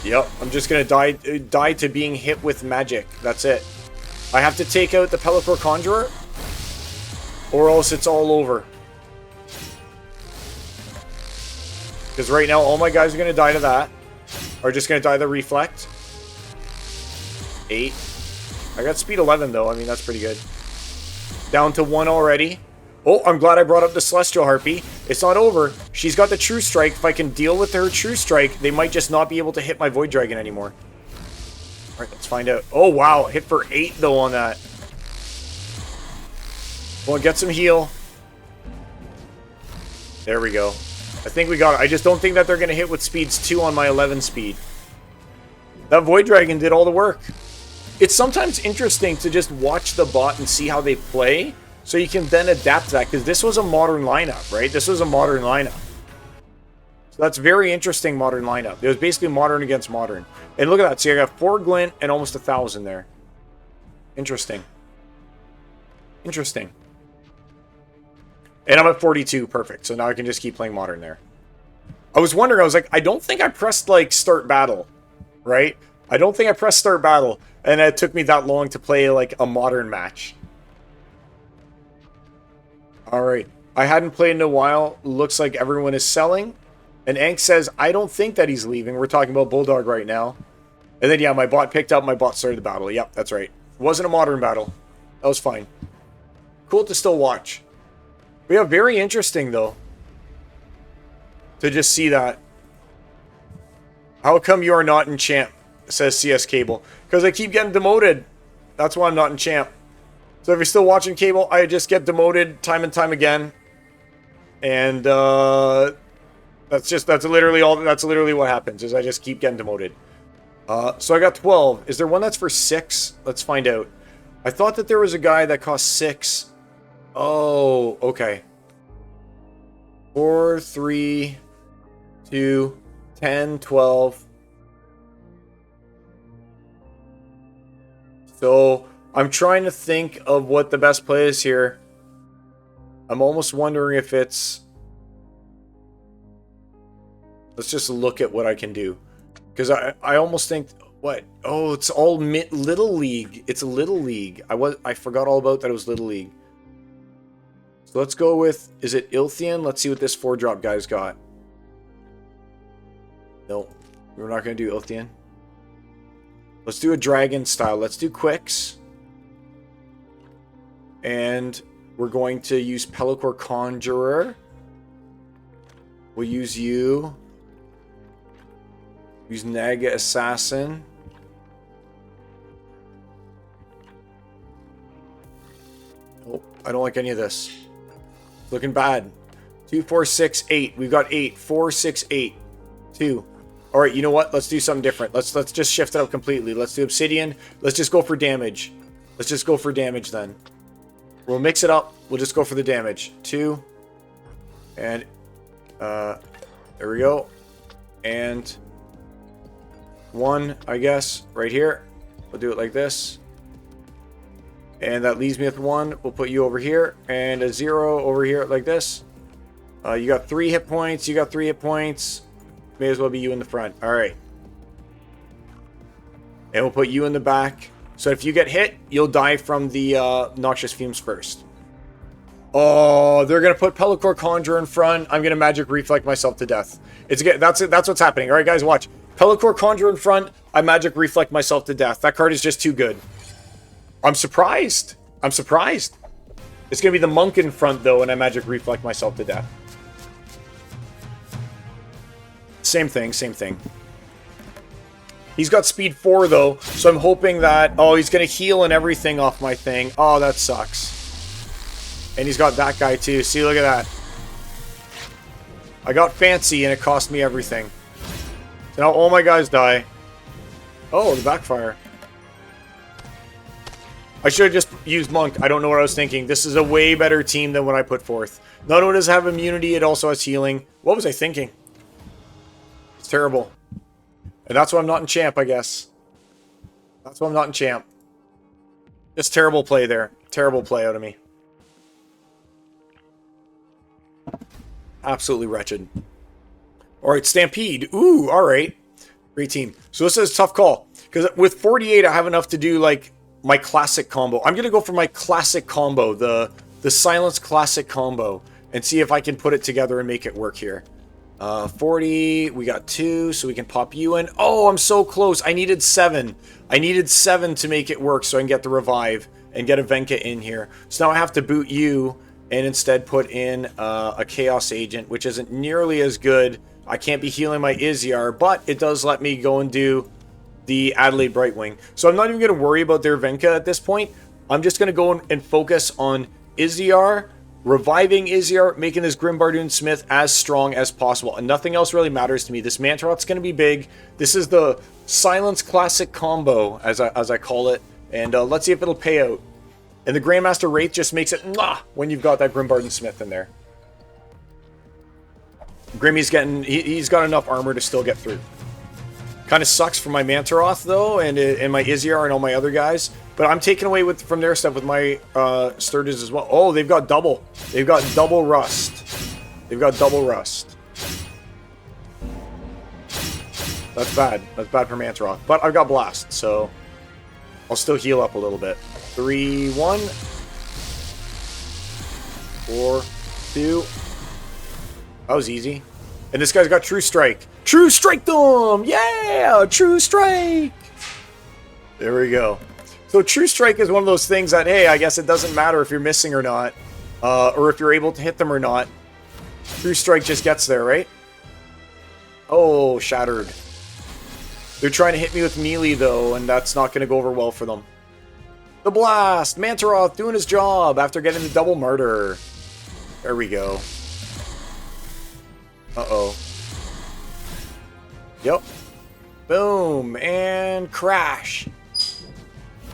Yep, I'm just going to die to being hit with magic. That's it. I have to take out the Pellicor Conjurer, or else it's all over. Because right now, all my guys are going to die to that. Are just going to die to the Reflect. 8. I got speed 11, though. I mean, that's pretty good. Down to 1 already. Oh, I'm glad I brought up the Celestial Harpy. It's not over. She's got the True Strike. If I can deal with her True Strike, they might just not be able to hit my Void Dragon anymore. Alright, let's find out. Oh, wow. Hit for 8, though, on that. Well, get some heal. There we go. I think we got it. I just don't think that they're going to hit with speeds 2 on my 11 speed. That Void Dragon did all the work. It's sometimes interesting to just watch the bot and see how they play, so you can then adapt to that, because this was a modern lineup, right? This was a modern lineup. So that's very interesting modern lineup. It was basically modern against modern. And look at that. See, I got 4 glint and almost 1,000 there. Interesting. Interesting. And I'm at 42. Perfect. So now I can just keep playing modern there. I was wondering, I was like, I don't think I pressed, like, start battle, right? I don't think I pressed start battle. And it took me that long to play, like, a modern match. Alright. I hadn't played in a while. Looks like everyone is selling. And Ank says, I don't think that he's leaving. We're talking about Bulldog right now. And then, yeah, my bot picked up. My bot started the battle. Yep, that's right. It wasn't a modern battle. That was fine. Cool to still watch. But yeah, very interesting, though. To just see that. How come you are not in champ? Says CS Cable. Because I keep getting demoted. That's why I'm not in champ. So if you're still watching Cable, I just get demoted time and time again. And that's literally what happens, is I just keep getting demoted. So I got 12. Is there one that's for 6? Let's find out. I thought that there was a guy that cost 6. Oh, okay. 4, 3, 2, 10, 12. So I'm trying to think of what the best play is here. I'm almost wondering if it's... Let's just look at what I can do. Because I almost think... What? Oh, it's all Little League. It's a Little League. I forgot all about that it was Little League. So let's go with... Is it Ilthian? Let's see what this 4-drop guy's got. No. We're not going to do Ilthian. Let's do a dragon style. Let's do Quicks. And we're going to use Pellicor Conjurer. We'll use you. Use Naga Assassin. Oh, I don't like any of this. Looking bad. 2, 4, 6, 8. We've got 8. 4, 6, 8. 2. All right, you know what? Let's do something different. Let's just shift it up completely. Let's do Obsidian. Let's just go for damage. Let's just go for damage then. We'll mix it up. We'll just go for the damage. 2. And there we go. And 1, I guess, right here. We'll do it like this. And that leaves me with 1. We'll put you over here. And a 0 over here like this. You got 3 hit points. You got 3 hit points. May as well be you in the front. Alright. And we'll put you in the back. So if you get hit, you'll die from the Noxious Fumes first. Oh, they're going to put Pellicor Conjurer in front. I'm going to Magic Reflect myself to death. That's what's happening. Alright, guys, watch. Pellicore Conjure in front, I Magic Reflect myself to death. That card is just too good. I'm surprised. I'm surprised. It's going to be the Monk in front, though, and I Magic Reflect myself to death. Same thing, same thing. He's got speed 4, though, so I'm hoping that... Oh, he's going to heal and everything off my thing. Oh, that sucks. And he's got that guy, too. See, look at that. I got fancy, and it cost me everything. So now all my guys die. Oh, the backfire. I should have just used Monk. I don't know what I was thinking. This is a way better team than what I put forth. Not only does it have immunity, it also has healing. What was I thinking? It's terrible. And that's why I'm not in champ, I guess. That's why I'm not in champ. Just terrible play there. Terrible play out of me. Absolutely wretched. Alright, Stampede. Ooh, alright. Great team. So this is a tough call. Because with 48, I have enough to do, like, my classic combo. I'm going to go for my classic combo. The Silence classic combo. And see if I can put it together and make it work here. 40, we got 2, so we can pop you in. Oh, I'm so close. I needed 7. I needed 7 to make it work so I can get the revive and get a Venka in here. So now I have to boot you and instead put in a Chaos Agent, which isn't nearly as good. I can't be healing my Iziar, but it does let me go and do the Adelaide Brightwing. So I'm not even going to worry about their Venka at this point. I'm just going to go and focus on Iziar, reviving Iziar, making this Grim Bardoon Smith as strong as possible. And nothing else really matters to me. This Mantaroth's going to be big. This is the Silence Classic combo, as I call it. And let's see if it'll pay out. And the Grandmaster Wraith just makes it mwah when you've got that Grim Bardoon Smith in there. Grimmy's getting... He's got enough armor to still get through. Kind of sucks for my Mantaroth, though, and my Iziar and all my other guys. But I'm taking away from their stuff with my Sturges as well. Oh, they've got double. They've got double Rust. They've got double Rust. That's bad. That's bad for Mantaroth. But I've got Blast, so I'll still heal up a little bit. 3, 1. 4, 2. That was easy. And this guy's got True Strike. True Strike them! Yeah! True Strike! There we go. So True Strike is one of those things that, hey, I guess it doesn't matter if you're missing or not. Or if you're able to hit them or not. True Strike just gets there, right? Oh, shattered. They're trying to hit me with melee, though, and that's not going to go over well for them. The Blast! Mantaroth doing his job after getting the double murder. There we go. Uh-oh. Yep. Boom. And crash.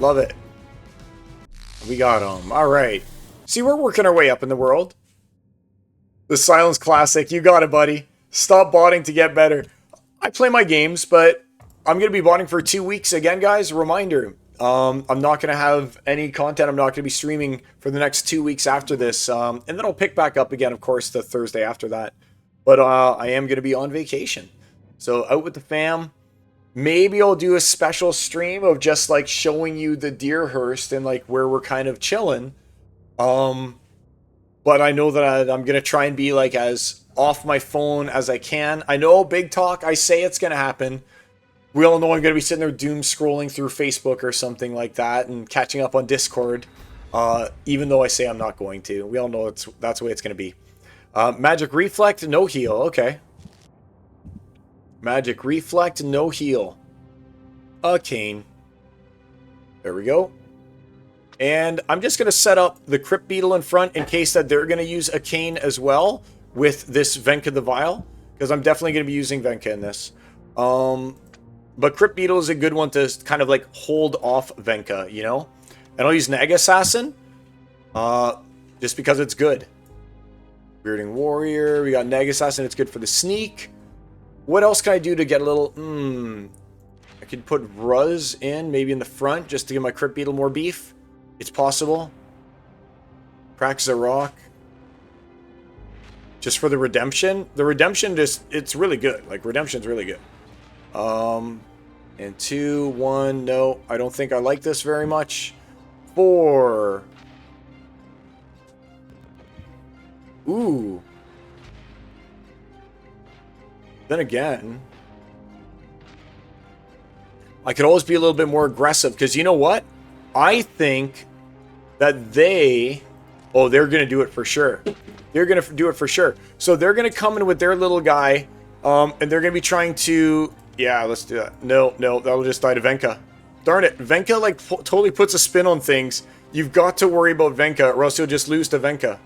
Love it. We got him. Alright. See, we're working our way up in the world. The Silence Classic. You got it, buddy. Stop botting to get better. I play my games, but I'm going to be botting for 2 weeks. Again, guys, reminder. I'm not going to have any content. I'm not going to be streaming for the next 2 weeks after this. And then I'll pick back up again, of course, the Thursday after that. But I am going to be on vacation. So out with the fam. Maybe I'll do a special stream of just like showing you the Deerhurst and like where we're kind of chilling. But I know that I'm going to try and be like as off my phone as I can. I know big talk. I say it's going to happen. We all know I'm going to be sitting there doom scrolling through Facebook or something like that and catching up on Discord. Even though I say I'm not going to. We all know that's the way it's going to be. Magic Reflect, no heal. Okay. Magic Reflect, no heal. A Cane. There we go. And I'm just going to set up the Crypt Beetle in front in case that they're going to use a Cane as well with this Venka the Vile. Because I'm definitely going to be using Venka in this. But Crypt Beetle is a good one to kind of like hold off Venka, you know? And I'll use Nag Assassin. Just because it's good. Bearding Warrior. We got Nag Assassin. It's good for the sneak. What else can I do to get a little... I could put Ruz in, maybe in the front, just to give my Crypt Beetle more beef. It's possible. Praxarok. Just for the Redemption. The Redemption just... It's really good. Like, Redemption's really good. And 2, 1... No, I don't think I like this very much. 4... Ooh. Then again, I could always be a little bit more aggressive, because you know what? I think that they... Oh, they're going to do it for sure. They're going to do it for sure. So they're going to come in with their little guy, and they're going to be trying to... Yeah, let's do that. No, that'll just die to Venka. Darn it. Venka, like, totally puts a spin on things. You've got to worry about Venka, or else you'll just lose to Venka.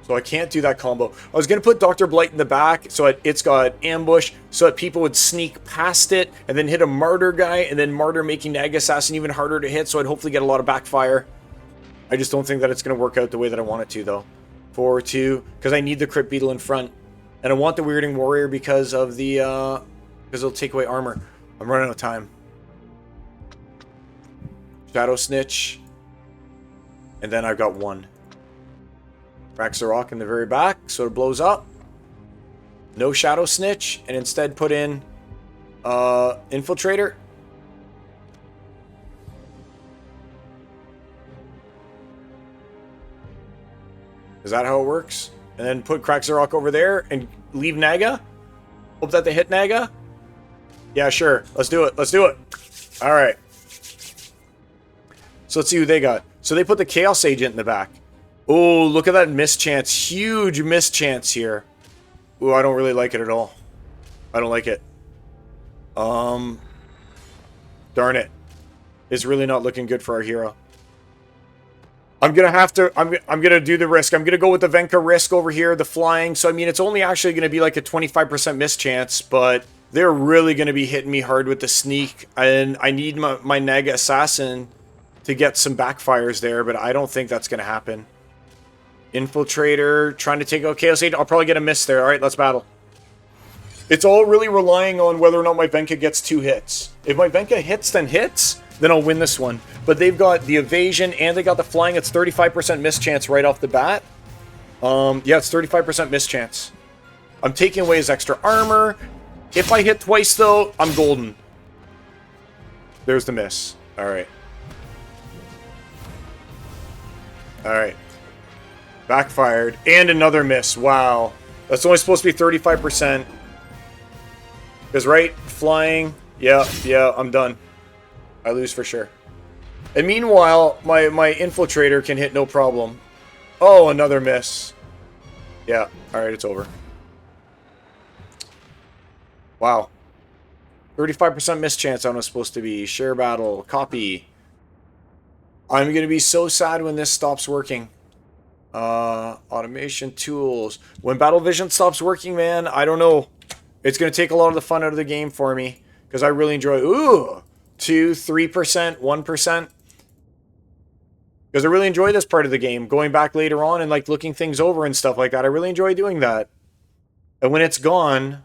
So I can't do that combo. I was going to put Dr. Blight in the back, so it's got ambush, so that people would sneak past it, and then hit a Martyr guy, and then Martyr making Nag Assassin even harder to hit, so I'd hopefully get a lot of backfire. I just don't think that it's going to work out the way that I want it to, though. 4-2, because I need the Crit Beetle in front. And I want the Weirding Warrior because of the, because it'll take away armor. I'm running out of time. Shadow Snitch. And then I've got one. Cracks the rock in the very back, so it blows up. No Shadow Snitch, and instead put in, Infiltrator. Is that how it works? And then put Kraxarok over there and leave Naga? Hope that they hit Naga? Yeah, sure. Let's do it. Let's do it. Alright. So let's see who they got. So they put the Chaos Agent in the back. Oh, look at that mischance. Huge mischance here. Ooh, I don't really like it at all. I don't like it. Darn it. It's really not looking good for our hero. I'm gonna have to, I'm gonna do the risk. I'm gonna go with the Venka risk over here, the flying. So, I mean, it's only actually gonna be like a 25% mischance, but they're really gonna be hitting me hard with the sneak. And I need my Naga Assassin to get some backfires there, but I don't think that's gonna happen. Infiltrator, trying to take out Chaos Agent. I'll probably get a miss there. Alright, let's battle. It's all really relying on whether or not my Venka gets 2 hits. If my Venka hits, then I'll win this one. But they've got the evasion and they got the flying. It's 35% mischance right off the bat. Yeah, it's 35% mischance. I'm taking away his extra armor. If I hit twice, though, I'm golden. There's the miss. Alright. Alright. Backfired. And another miss. Wow. That's only supposed to be 35%. Because, right? Flying. Yeah, I'm done. I lose for sure. And meanwhile, my Infiltrator can hit no problem. Oh, another miss. Yeah, alright, it's over. Wow. 35% mischance on was supposed to be. Share battle. Copy. I'm going to be so sad when this stops working. Automation tools. When Battle Vision stops working, man, I don't know. It's going to take a lot of the fun out of the game for me. Because I really enjoy... Ooh! 2, 3%, 1%. Because I really enjoy this part of the game. Going back later on and like looking things over and stuff like that. I really enjoy doing that. And when it's gone,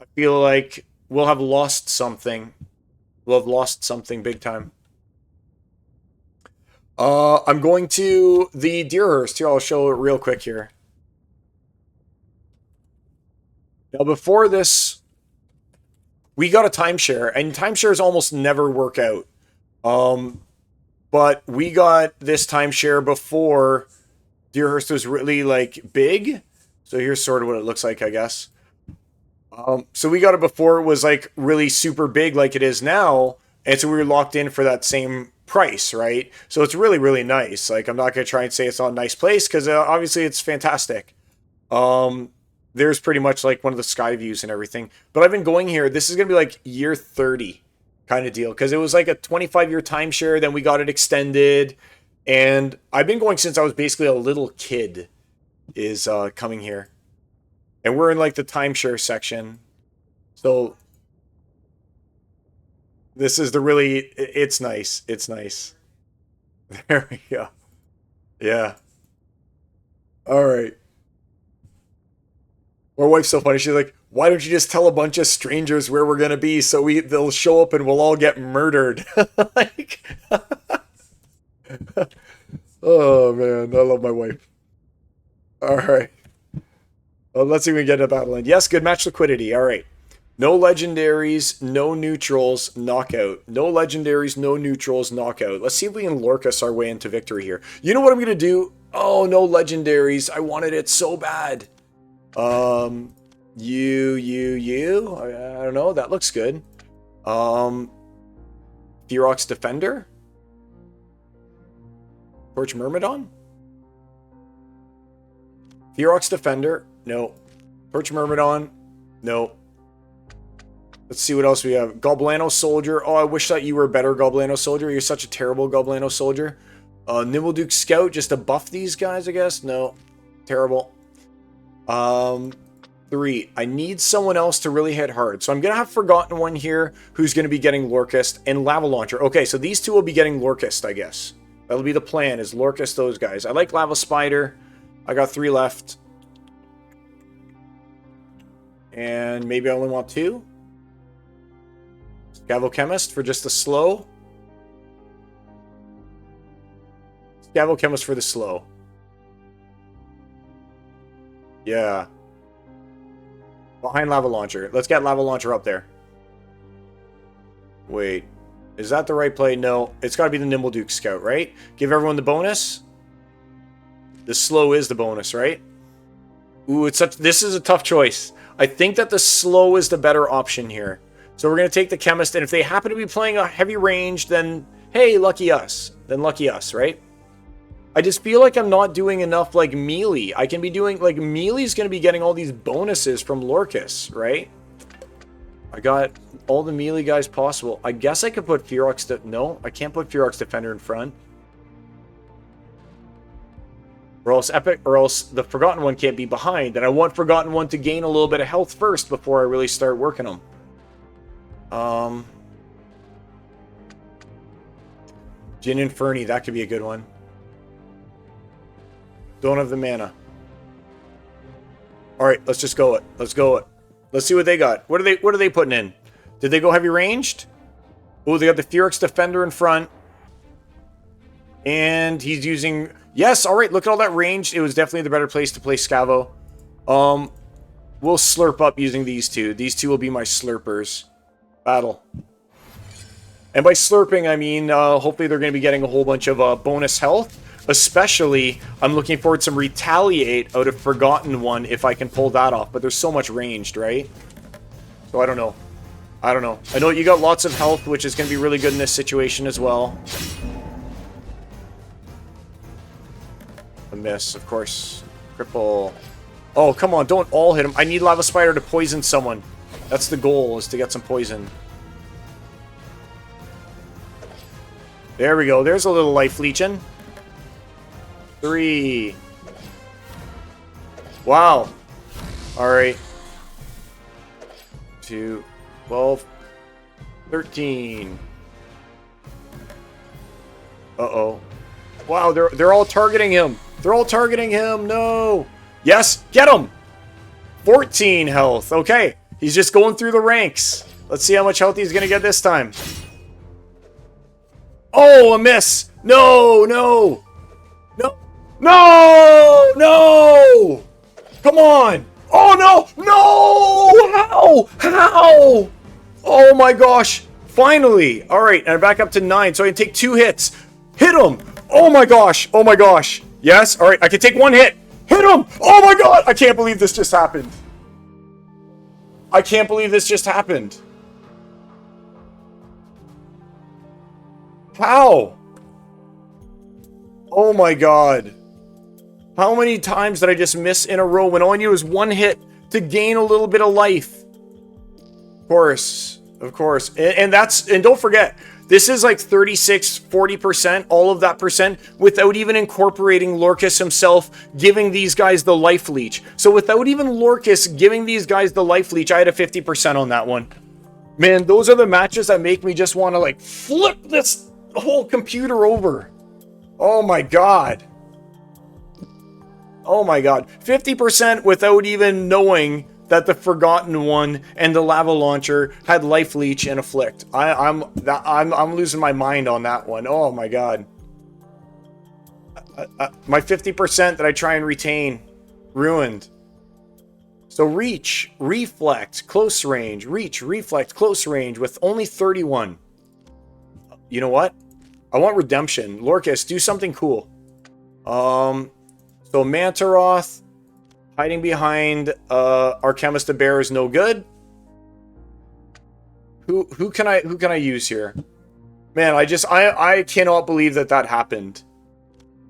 I feel like we'll have lost something. We'll have lost something big time. I'm going to the Deerhurst. Here, I'll show it real quick here. Now, before this... We got a timeshare, and timeshares almost never work out. But we got this timeshare before Deerhurst was really, like, big. So here's sort of what it looks like, I guess. So we got it before it was, like, really super big like it is now. And so we were locked in for that same price, right? So it's really, really nice. Like, I'm not going to try and say it's not a nice place, because obviously it's fantastic. There's pretty much like one of the sky views and everything. But I've been going here. This is going to be like year 30 kind of deal. Because it was like a 25-year timeshare. Then we got it extended. And I've been going since I was basically a little kid is coming here. And we're in like the timeshare section. So this is the really... It's nice. It's nice. There we go. Yeah. All right. My wife's so funny. She's like, why don't you just tell a bunch of strangers where we're going to be so they'll show up and we'll all get murdered? Like, oh, man. I love my wife. All right. Well, let's see if we can get into Battle End. Yes, good match liquidity. All right. No legendaries, no neutrals, knockout. No legendaries, no neutrals, knockout. Let's see if we can Lorcus our way into victory here. You know what I'm going to do? Oh, no legendaries. I wanted it so bad. I don't know. That looks good. Ferox Defender? Torch Myrmidon? Ferox Defender? No. Torch Myrmidon? No. Let's see what else we have. Goblano Soldier. Oh, I wish that you were a better Goblano Soldier. You're such a terrible Goblano Soldier. Nimbleduke Scout, just to buff these guys, I guess? No. Terrible. 3. I need someone else to really hit hard. So I'm going to have Forgotten One here, who's going to be getting Lorcust, and Lava Launcher. Okay, so these two will be getting Lorcust, I guess. That'll be the plan, is Lorcust those guys. I like Lava Spider. I got 3 left. And maybe I only want 2. Scavo Chemist for just the slow. Scavo Chemist for the slow. Yeah. Behind Lava Launcher. Let's get Lava Launcher up there. Wait. Is that the right play? No. It's got to be the Nimbleduke Scout, right? Give everyone the bonus. The slow is the bonus, right? Ooh, this is a tough choice. I think that the slow is the better option here. So we're going to take the Chemist, and if they happen to be playing a heavy range, then, hey, lucky us. Then lucky us, right? I just feel like I'm not doing enough, like, melee. I can be doing, like, melee's going to be getting all these bonuses from Lorcus, right? I got all the melee guys possible. I guess I could put Ferox... No, I can't put Ferox Defender in front. Or else the Forgotten One can't be behind. And I want Forgotten One to gain a little bit of health first before I really start working them. Jin Inferni, that could be a good one. Don't have the mana. Alright, let's just go it. Let's go it. Let's see what they got. What are they putting in? Did they go heavy ranged? Oh, they got the Ferox Defender in front. And he's using... Yes, alright, look at all that range. It was definitely the better place to play Scavo. We'll slurp up using these two. These two will be my slurpers. Battle. And by slurping, I mean, hopefully they're going to be getting a whole bunch of bonus health. Especially, I'm looking forward to some Retaliate out of Forgotten One if I can pull that off. But there's so much ranged, right? So I don't know. I don't know. I know you got lots of health, which is going to be really good in this situation as well. A miss, of course. Cripple. Oh, come on. Don't all hit him. I need Lava Spider to poison someone. That's the goal, is to get some poison. There we go. There's a little life leeching. 3. Wow. Alright. 2, 12, 13. Uh-oh. Wow, they're all targeting him. They're all targeting him. No. Yes, get him. 14 health. Okay. He's just going through the ranks. Let's see how much health he's going to get this time. Oh, a miss. No, no. No. No! No! Come on! Oh, no! No! How? How? Oh, my gosh. Finally. All right, and I'm back up to 9, so I can take 2 hits. Hit him! Oh, my gosh. Oh, my gosh. Yes? All right, I can take 1 hit. Hit him! Oh, my God! I can't believe this just happened. I can't believe this just happened. How? Oh, my God. How many times did I just miss in a row when all I needed was 1 hit to gain a little bit of life? Of course. Of course. And don't forget, this is like 36, 40%, all of that percent, without even incorporating Lorcus himself giving these guys the life leech. So without even Lorcus giving these guys the life leech, I had a 50% on that one. Man, those are the matches that make me just want to like flip this whole computer over. Oh my God. Oh my God. 50% without even knowing that the Forgotten One and the Lava Launcher had Life Leech and Afflict. I'm losing my mind on that one. Oh my God. My 50% that I try and retain, ruined. So Reach, Reflect, Close Range, Reach, Reflect, Close Range with only 31. You know what? I want Redemption. Lorcus, do something cool. So Mantaroth, hiding behind Archemist of Bear is no good. Who can I use here? Man, I cannot believe that that happened.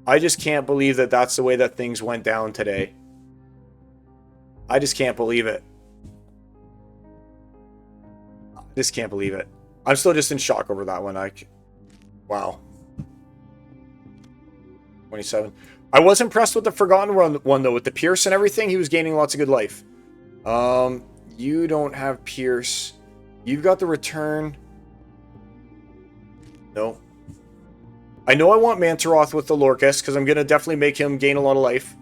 I just can't believe that that's the way that things went down today. I just can't believe it. I just can't believe it. I'm still just in shock over that one. Wow. 27. I was impressed with the Forgotten one, though. With the Pierce and everything, he was gaining lots of good life. You don't have Pierce. You've got the Return. No. I know I want Mantaroth with the Lorcus, because I'm going to definitely make him gain a lot of life.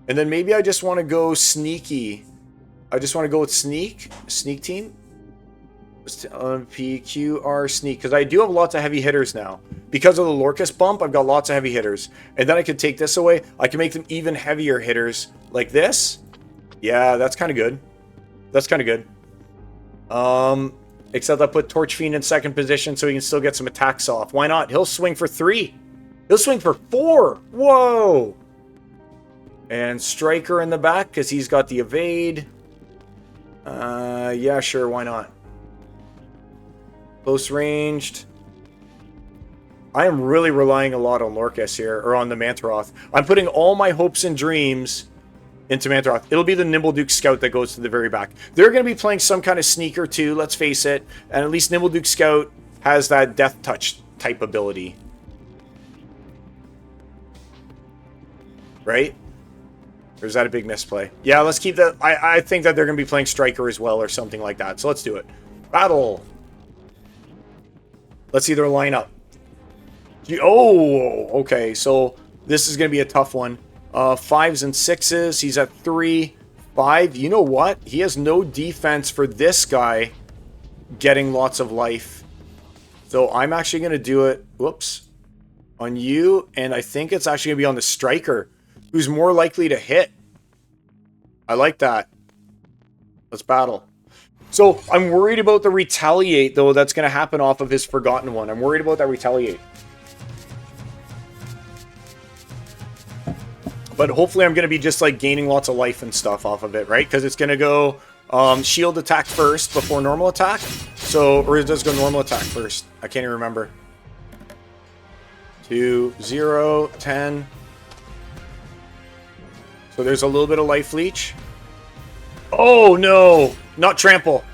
And then maybe I just want to go sneaky. I just want to go with Sneak. Sneak Team. PQR Sneak. Because I do have lots of heavy hitters now. Because of the Lorcus bump, I've got lots of heavy hitters. And then I could take this away. I can make them even heavier hitters. Like this. Yeah, that's kind of good. That's kind of good. Except I put Torch Fiend in second position so he can still get some attacks off. Why not? He'll swing for 3. He'll swing for 4. Whoa! And Striker in the back because he's got the evade. Yeah, sure, why not? Close ranged. I am really relying a lot on Lorcus here, or on the Mantaroth. I'm putting all my hopes and dreams into Mantaroth. It'll be the Nimbleduke Scout that goes to the very back. They're going to be playing some kind of sneaker too, let's face it. And at least Nimbleduke Scout has that Death Touch type ability. Right? Or is that a big misplay? Yeah, let's keep that. I think that they're going to be playing Striker as well or something like that. So let's do it. Battle. Let's see their lineup. Oh, okay. So this is going to be a tough one. 5s and 6s. He's at 3. 5. You know what? He has no defense for this guy getting lots of life. So I'm actually going to do it. Whoops. On you. And I think it's actually going to be on the Striker, who's more likely to hit. I like that. Let's battle. So I'm worried about the Retaliate, though, that's going to happen off of his Forgotten one. I'm worried about that Retaliate. But hopefully I'm going to be just like gaining lots of life and stuff off of it, right? Because it's going to go shield attack first before normal attack. So, or it does go normal attack first. I can't even remember. 2, 0, 10. So there's a little bit of life leech. Oh no, not trample.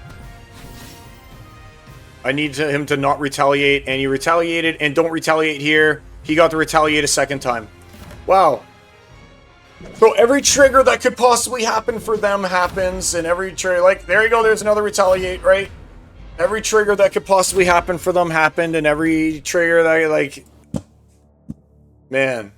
I need him to not retaliate, and he retaliated, and don't retaliate here. He got to retaliate a second time. Wow. So every trigger that could possibly happen for them happens, and every trigger, like, there you go, there's another retaliate, right? Every trigger that could possibly happen for them happened, and every trigger that, like, man.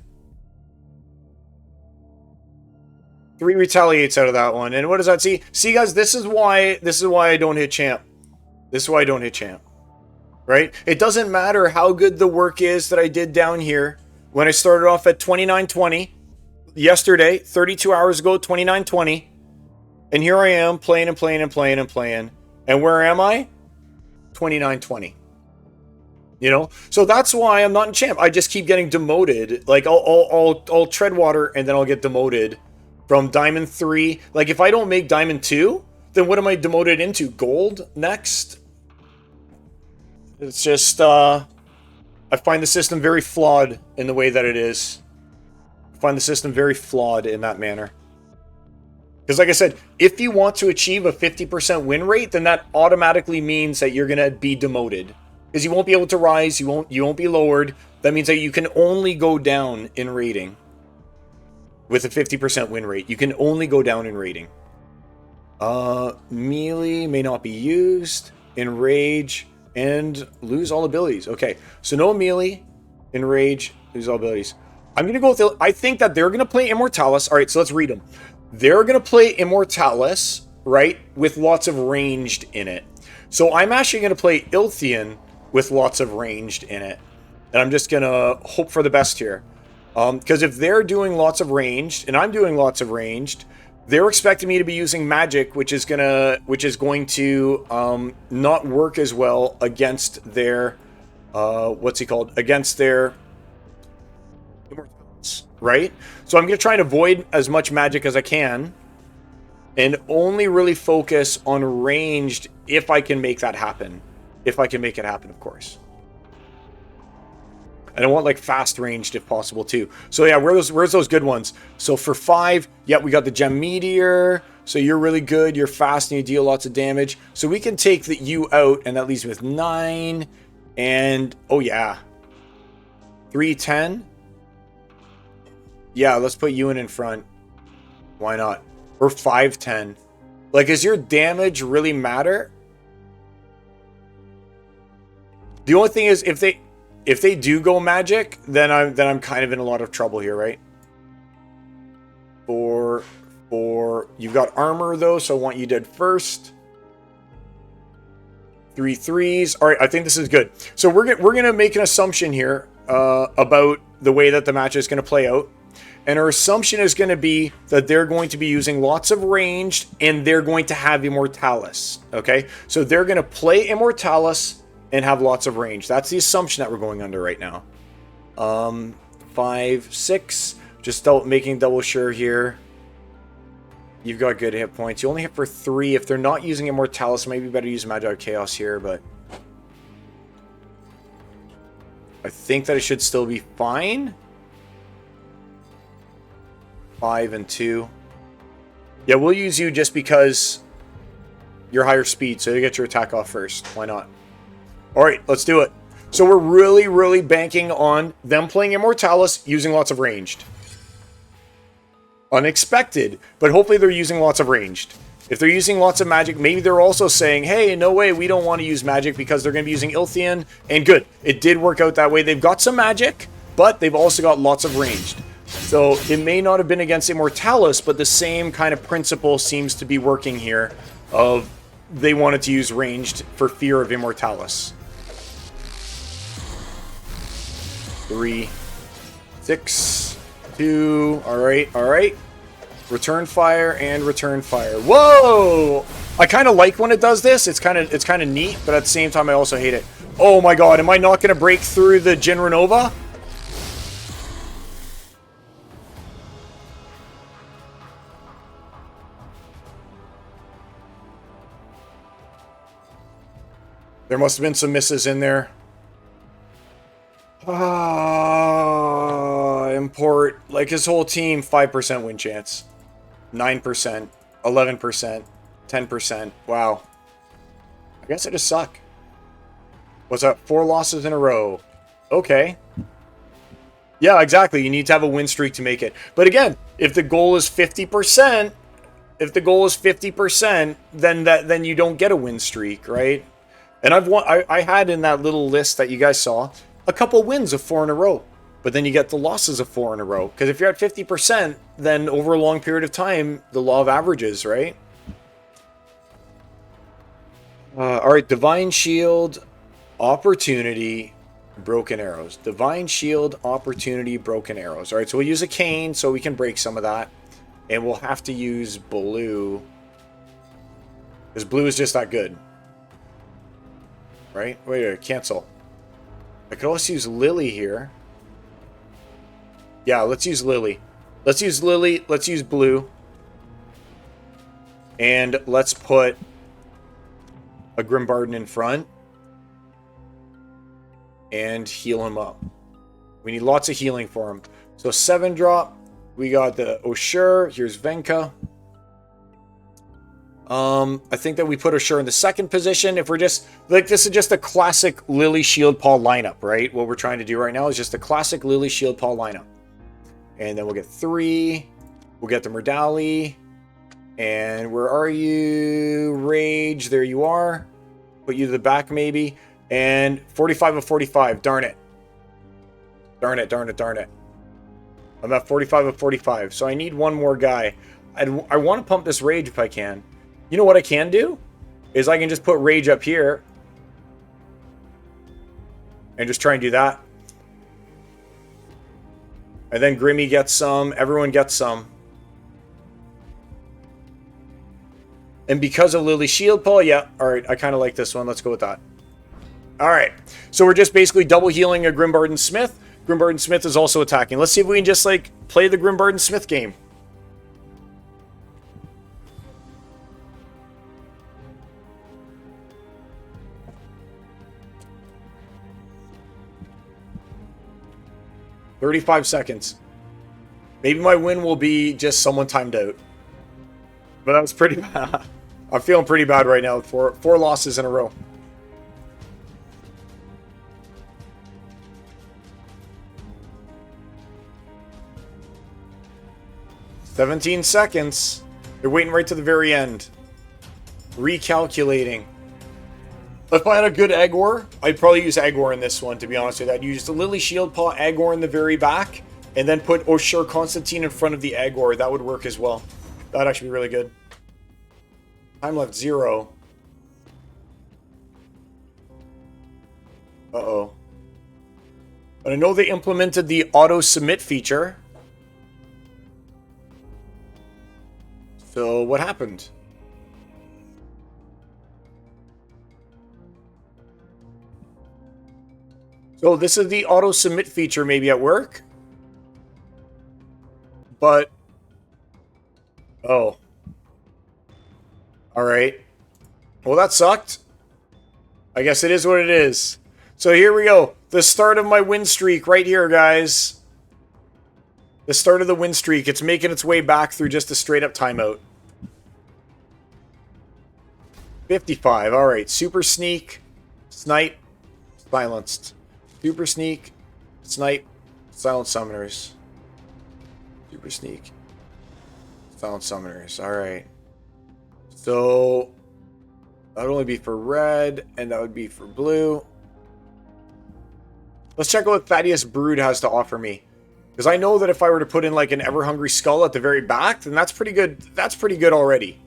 3 retaliates out of that one. And what does that see? See, guys, this is why I don't hit champ. This is why I don't hit champ. Right? It doesn't matter how good the work is that I did down here. When I started off at 29.20 yesterday, 32 hours ago, 29.20. And here I am playing and playing and playing and playing. And where am I? 29.20. You know? So that's why I'm not in champ. I just keep getting demoted. Like, I'll tread water and then I'll get demoted from Diamond 3. Like, if I don't make Diamond 2, then what am I demoted into? Gold next? It's just, I find the system very flawed in the way that it is. I find the system very flawed in that manner. Because like I said, if you want to achieve a 50% win rate, then that automatically means that you're going to be demoted. Because you won't be able to rise, you won't be lowered. That means that you can only go down in rating. With a 50% win rate. You can only go down in rating. Melee may not be used. Enrage. And lose all abilities. Okay. So no melee. Enrage. Lose all abilities. I'm going to go with... I think that they're going to play Immortalis. Alright, so let's read them. They're going to play Immortalis, right? With lots of ranged in it. So I'm actually going to play Ilthian with lots of ranged in it. And I'm just going to hope for the best here. Because if they're doing lots of ranged, and I'm doing lots of ranged, they're expecting me to be using magic, which is going to not work as well against their against their immortals, right? So I'm going to try and avoid as much magic as I can, and only really focus on ranged if I can make that happen. If I can make it happen, of course. And I want like fast ranged if possible too. So yeah, where's those good ones? So for 5, yeah, we got the Gem Meteor. So you're really good. You're fast and you deal lots of damage. So we can take you out, and that leaves me with 9. And oh yeah, 310. Yeah, let's put you in front. Why not? Or 510. Like, does your damage really matter? The only thing is, if they do go magic, then I'm kind of in a lot of trouble here, right? 4, you've got armor though, so I want you dead first. 3 3s. All right, I think this is good. So we're gonna make an assumption here about the way that the match is gonna play out. And our assumption is going to be that they're going to be using lots of ranged and they're going to have Immortalis. Okay? So they're going to play Immortalis and have lots of range. That's the assumption that we're going under right now. 5, 6. Just making double sure here. You've got good hit points. You only hit for 3. If they're not using Immortalis, maybe better use Magi of Chaos here, but I think that it should still be fine. 5 and 2. Yeah, we'll use you just because you're higher speed, so you get your attack off first. Why not? All right, let's do it. So we're really, really banking on them playing Immortalis, using lots of ranged. Unexpected, but hopefully they're using lots of ranged. If they're using lots of magic, maybe they're also saying, hey, no way, we don't want to use magic because they're going to be using Ilthian. And good, it did work out that way. They've got some magic, but they've also got lots of ranged. So it may not have been against Immortalis, but the same kind of principle seems to be working here of they wanted to use ranged for fear of Immortalis. 3, 6, 2, all right. Return fire and return fire. Whoa! I kind of like when it does this. It's kind of neat, but at the same time I also hate it. Oh my god, am I not going to break through the Jinra Nova? There must have been some misses in there. Import. Like his whole team, 5% win chance. 9%. 11%. 10%. Wow. I guess I just suck. What's that? 4 losses in a row. Okay. Yeah, exactly. You need to have a win streak to make it. But again, if the goal is 50%, then you don't get a win streak, right? And I had in that little list that you guys saw a couple wins of 4 in a row, but then you get the losses of 4 in a row. Because if you're at 50%, then over a long period of time, the law of averages, right? All right, Divine Shield, Opportunity, Broken Arrows. Divine Shield, Opportunity, Broken Arrows. All right, so we'll use a cane so we can break some of that. And we'll have to use blue. Because blue is just that good. Right? Wait, cancel. I could also use Lily here. Yeah, let's use Lily. Let's use Lily. Let's use blue. And let's put a Grimbarden in front. And heal him up. We need lots of healing for him. So 7-drop. We got the Oshur. Here's Venka. I think that we put Oshur in the second position. If we're just, like, this is just a classic Lily Shield Paul lineup, right? What we're trying to do right now is just a classic Lily Shield Paul lineup. And then we'll get 3. We'll get the Murdali. And where are you? Rage. There you are. Put you to the back, maybe. And 45 of 45. Darn it. Darn it. I'm at 45 of 45. So I need one more guy. I want to pump this Rage if I can. You know what I can do? Is I can just put Rage up here. And just try and do that. And then Grimmy gets some. Everyone gets some. And because of Lily Shield Paul, yeah. Alright, I kind of like this one. Let's go with that. Alright. So we're just basically double healing a Grimbarden Smith. Grimbarden Smith is also attacking. Let's see if we can just, like, play the Grimbarden Smith game. 35 seconds. Maybe my win will be just someone timed out. But that was pretty bad. I'm feeling pretty bad right now with four losses in a row. "17 seconds. They're waiting right to the very end. Recalculating. If I had a good Agor, I'd probably use Agor in this one, to be honest with you. I'd use the Lily Shield Paw Agor in the very back, and then put Oshur Constantine in front of the Agor. That would work as well. That'd actually be really good. Time left 0. Uh-oh. But I know they implemented the auto submit feature. So what happened? So this is the auto submit feature maybe at work. But oh. Alright. Well, that sucked. I guess it is what it is. So here we go. The start of my win streak right here, guys. The start of the win streak. It's making its way back through just a straight up timeout. 55. Alright. Super sneak. Snipe. Silenced. Super sneak. Snipe. Silent summoners. Super sneak. Silent summoners. Alright. So that would only be for red, and that would be for blue. Let's check out what Thaddeus Brood has to offer me. Because I know that if I were to put in like an Ever-Hungry Skull at the very back, then that's pretty good. That's pretty good already.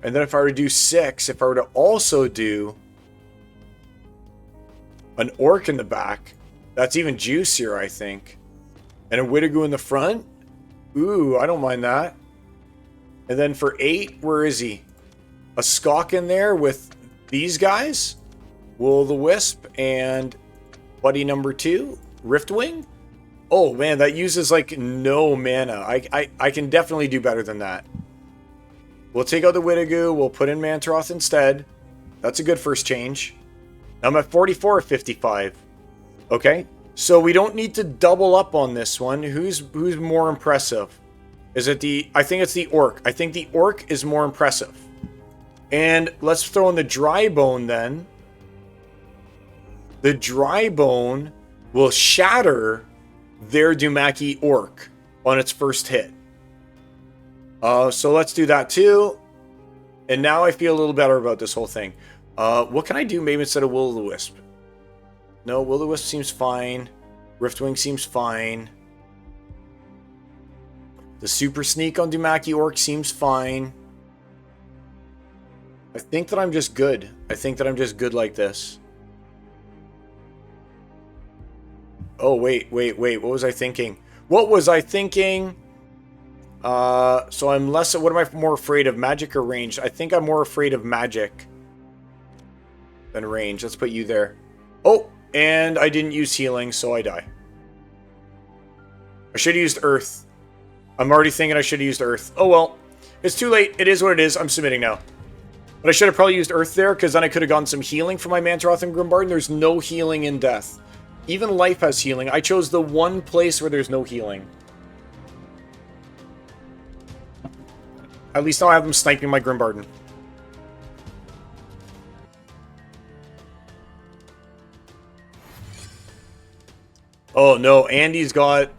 And then if I were to do 6, if I were to also do an Orc in the back, that's even juicier, I think. And a Wittigu in the front. Ooh, I don't mind that. And then for 8, where is he? A Skok in there with these guys? Will-o'-the-Wisp and buddy number 2, Riftwing. Oh man, that uses like no mana. I can definitely do better than that. We'll take out the Wittigu. We'll put in Mantroth instead. That's a good first change. I'm at 44 of 55. Okay, so we don't need to double up on this one. Who's more impressive? Is it the... I think it's the Orc. I think the Orc is more impressive. And let's throw in the Dry Bone then. The Dry Bone will shatter their Dumaki Orc on its first hit. So let's do that too. And now I feel a little better about this whole thing. What can I do maybe instead of Will-o'-the-Wisp? No, Will-o'-the-Wisp seems fine. Riftwing seems fine. The Super Sneak on Dumaki Orc seems fine. I think that I'm just good. I think that I'm just good like this. Oh, wait. What was I thinking? What was I thinking? So I'm less... What am I more afraid of? Magic or range? I think I'm more afraid of magic than range. Let's put you there. Oh, and I didn't use healing, so I die. I should have used Earth. I'm already thinking I should have used Earth. Oh well. It's too late. It is what it is. I'm submitting now. But I should have probably used Earth there, because then I could have gotten some healing from my Mantroth and Grimbarden. There's no healing in Death. Even Life has healing. I chose the one place where there's no healing. At least now I have them sniping my Grimbarden. Oh no, Andy's got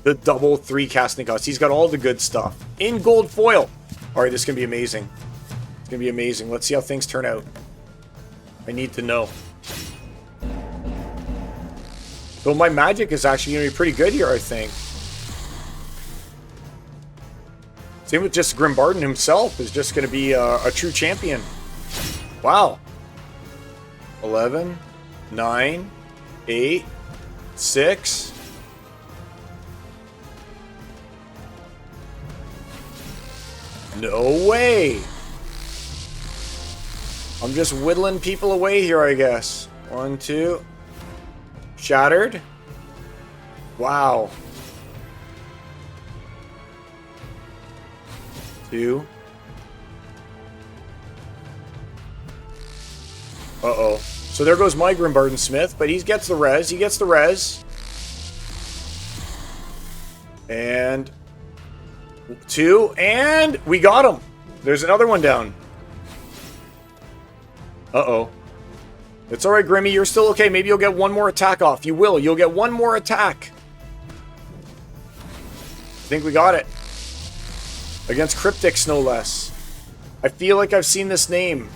the double 3 casting cost. He's got all the good stuff. In gold foil. Alright, this is going to be amazing. It's going to be amazing. Let's see how things turn out. I need to know. So my magic is actually going to be pretty good here, I think. Same with just Grimbarden himself is just going to be a true champion. Wow. 11, 9, 8, 6. No way. I'm just whittling people away here, I guess. 1, 2. Shattered. Wow. 2. Uh-oh. So there goes my Grimbarden Smith, but he gets the res. He gets the res. And 2, and we got him. There's another one down. Uh-oh. It's all right, Grimmy. You're still okay. Maybe you'll get one more attack off. You will. You'll get one more attack. I think we got it. Against Cryptics, no less. I feel like I've seen this name.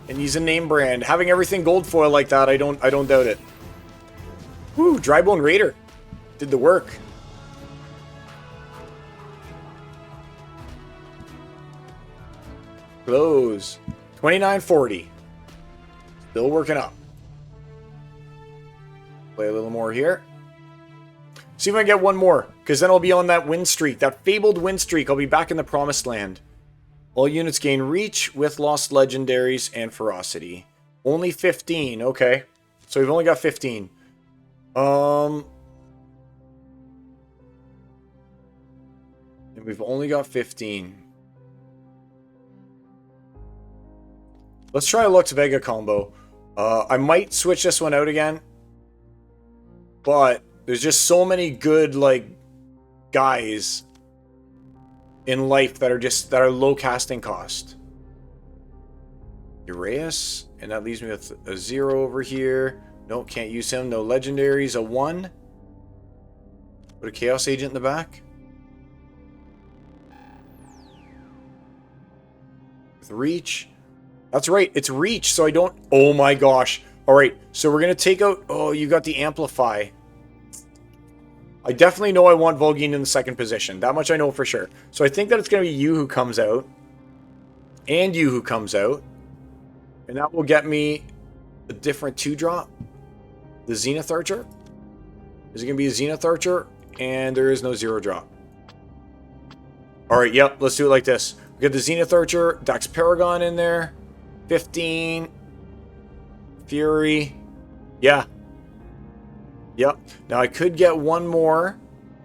And he's a name brand. Having everything gold foil like that, I don't doubt it. Whew, Drybone Raider. Did the work. Close. 2940. Still working up. Play a little more here. See if I can get one more, because then I'll be on that win streak. That fabled win streak. I'll be back in the Promised Land. All units gain reach with lost legendaries and ferocity. Only 15. Okay. So we've only got 15. And we've only got 15. Let's try a Lux Vega combo. I might switch this one out again. But there's just so many good, like, guys in life that are low casting cost. Uraeus, and that leaves me with a 0 over here. No, can't use him. No legendaries. A 1. Put a Chaos Agent in the back. With reach. That's right, it's reach, so I don't... Oh my gosh. Alright, so we're going to take out... Oh, you got the Amplify. I definitely know I want Vol'gin in the second position. That much I know for sure. So I think that it's going to be you who comes out. And you who comes out. And that will get me a different 2-drop. The Zenith Archer. Is it going to be a Zenith Archer? And there is no 0-drop. Alright, yep, let's do it like this. We got the Zenith Archer, Dax Paragon in there. 15. Fury. Yeah. Yep. Now I could get one more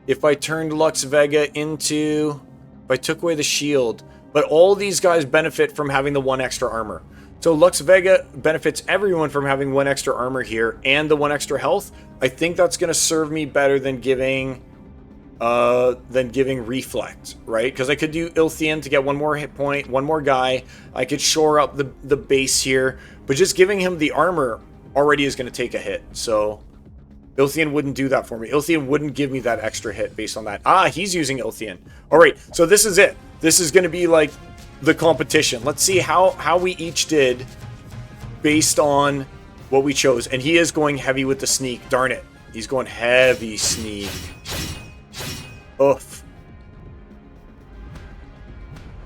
if I turned Lux Vega into... If I took away the shield. But all these guys benefit from having the 1 extra armor. So Lux Vega benefits everyone from having 1 extra armor here and the 1 extra health. I think that's going to serve me better than giving Reflect, right? Because I could do Ilthian to get 1 more hit point, 1 more guy. I could shore up the base here. But just giving him the armor already is going to take a hit. So Ilthian wouldn't do that for me. Ilthian wouldn't give me that extra hit based on that. Ah, he's using Ilthian. All right, so this is it. This is going to be like the competition. Let's see how we each did based on what we chose. And he is going heavy with the sneak. Darn it. He's going heavy sneak. Oof.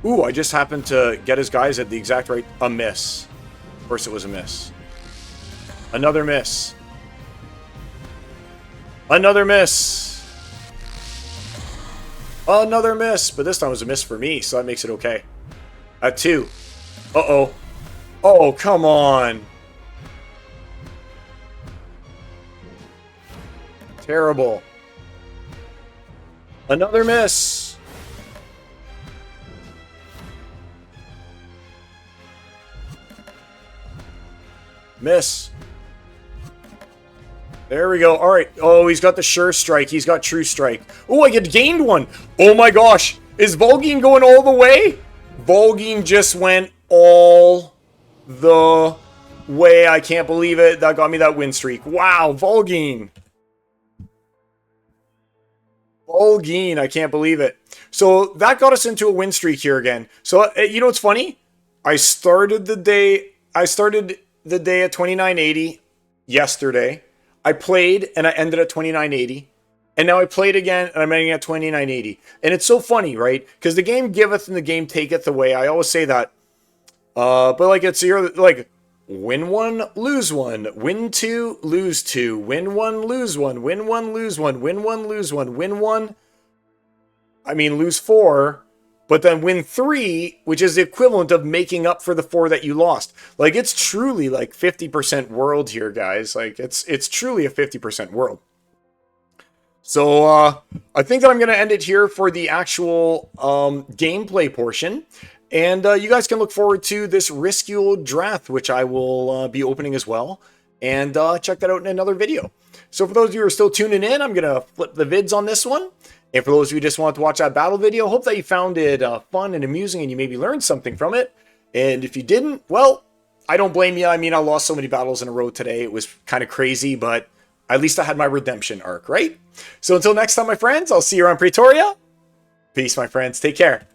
Ooh, I just happened to get his guys at the exact right... A miss. Of course it was a miss. Another miss. Another miss. Another miss. But this time it was a miss for me, so that makes it okay. At 2. Uh-oh. Oh, come on. Terrible. Another miss. Miss. There we go. All right. Oh, he's got the sure strike. He's got true strike. Oh, I get gained 1. Oh my gosh. Is Vol'gin going all the way? Vol'gin just went all the way. I can't believe it. That got me that win streak. Wow, Vol'gin. Vol'gin, I can't believe it. So that got us into a win streak here again. So you know what's funny? I started the day at 2980 yesterday. I played and I ended at 2980. And now I played again and I'm ending at 2980. And it's so funny, right? Because the game giveth and the game taketh away. I always say that. But like it's you're like win 1, lose 1, win 2, lose 2, win 1, lose 1, win 1, lose 1, win 1, lose 1, win 1. I mean lose 4, but then win 3, which is the equivalent of making up for the 4 that you lost. Like it's truly like 50% world here, guys. Like it's truly a 50% world. So I think that I'm going to end it here for the actual gameplay portion. And you guys can look forward to this Riskul Drath, which I will be opening as well. And check that out in another video. So for those of you who are still tuning in, I'm going to flip the vids on this one. And for those of you who just wanted to watch that battle video, hope that you found it fun and amusing and you maybe learned something from it. And if you didn't, well, I don't blame you. I mean, I lost so many battles in a row today. It was kind of crazy, but at least I had my redemption arc, right? So until next time, my friends, I'll see you around Pretoria. Peace, my friends. Take care.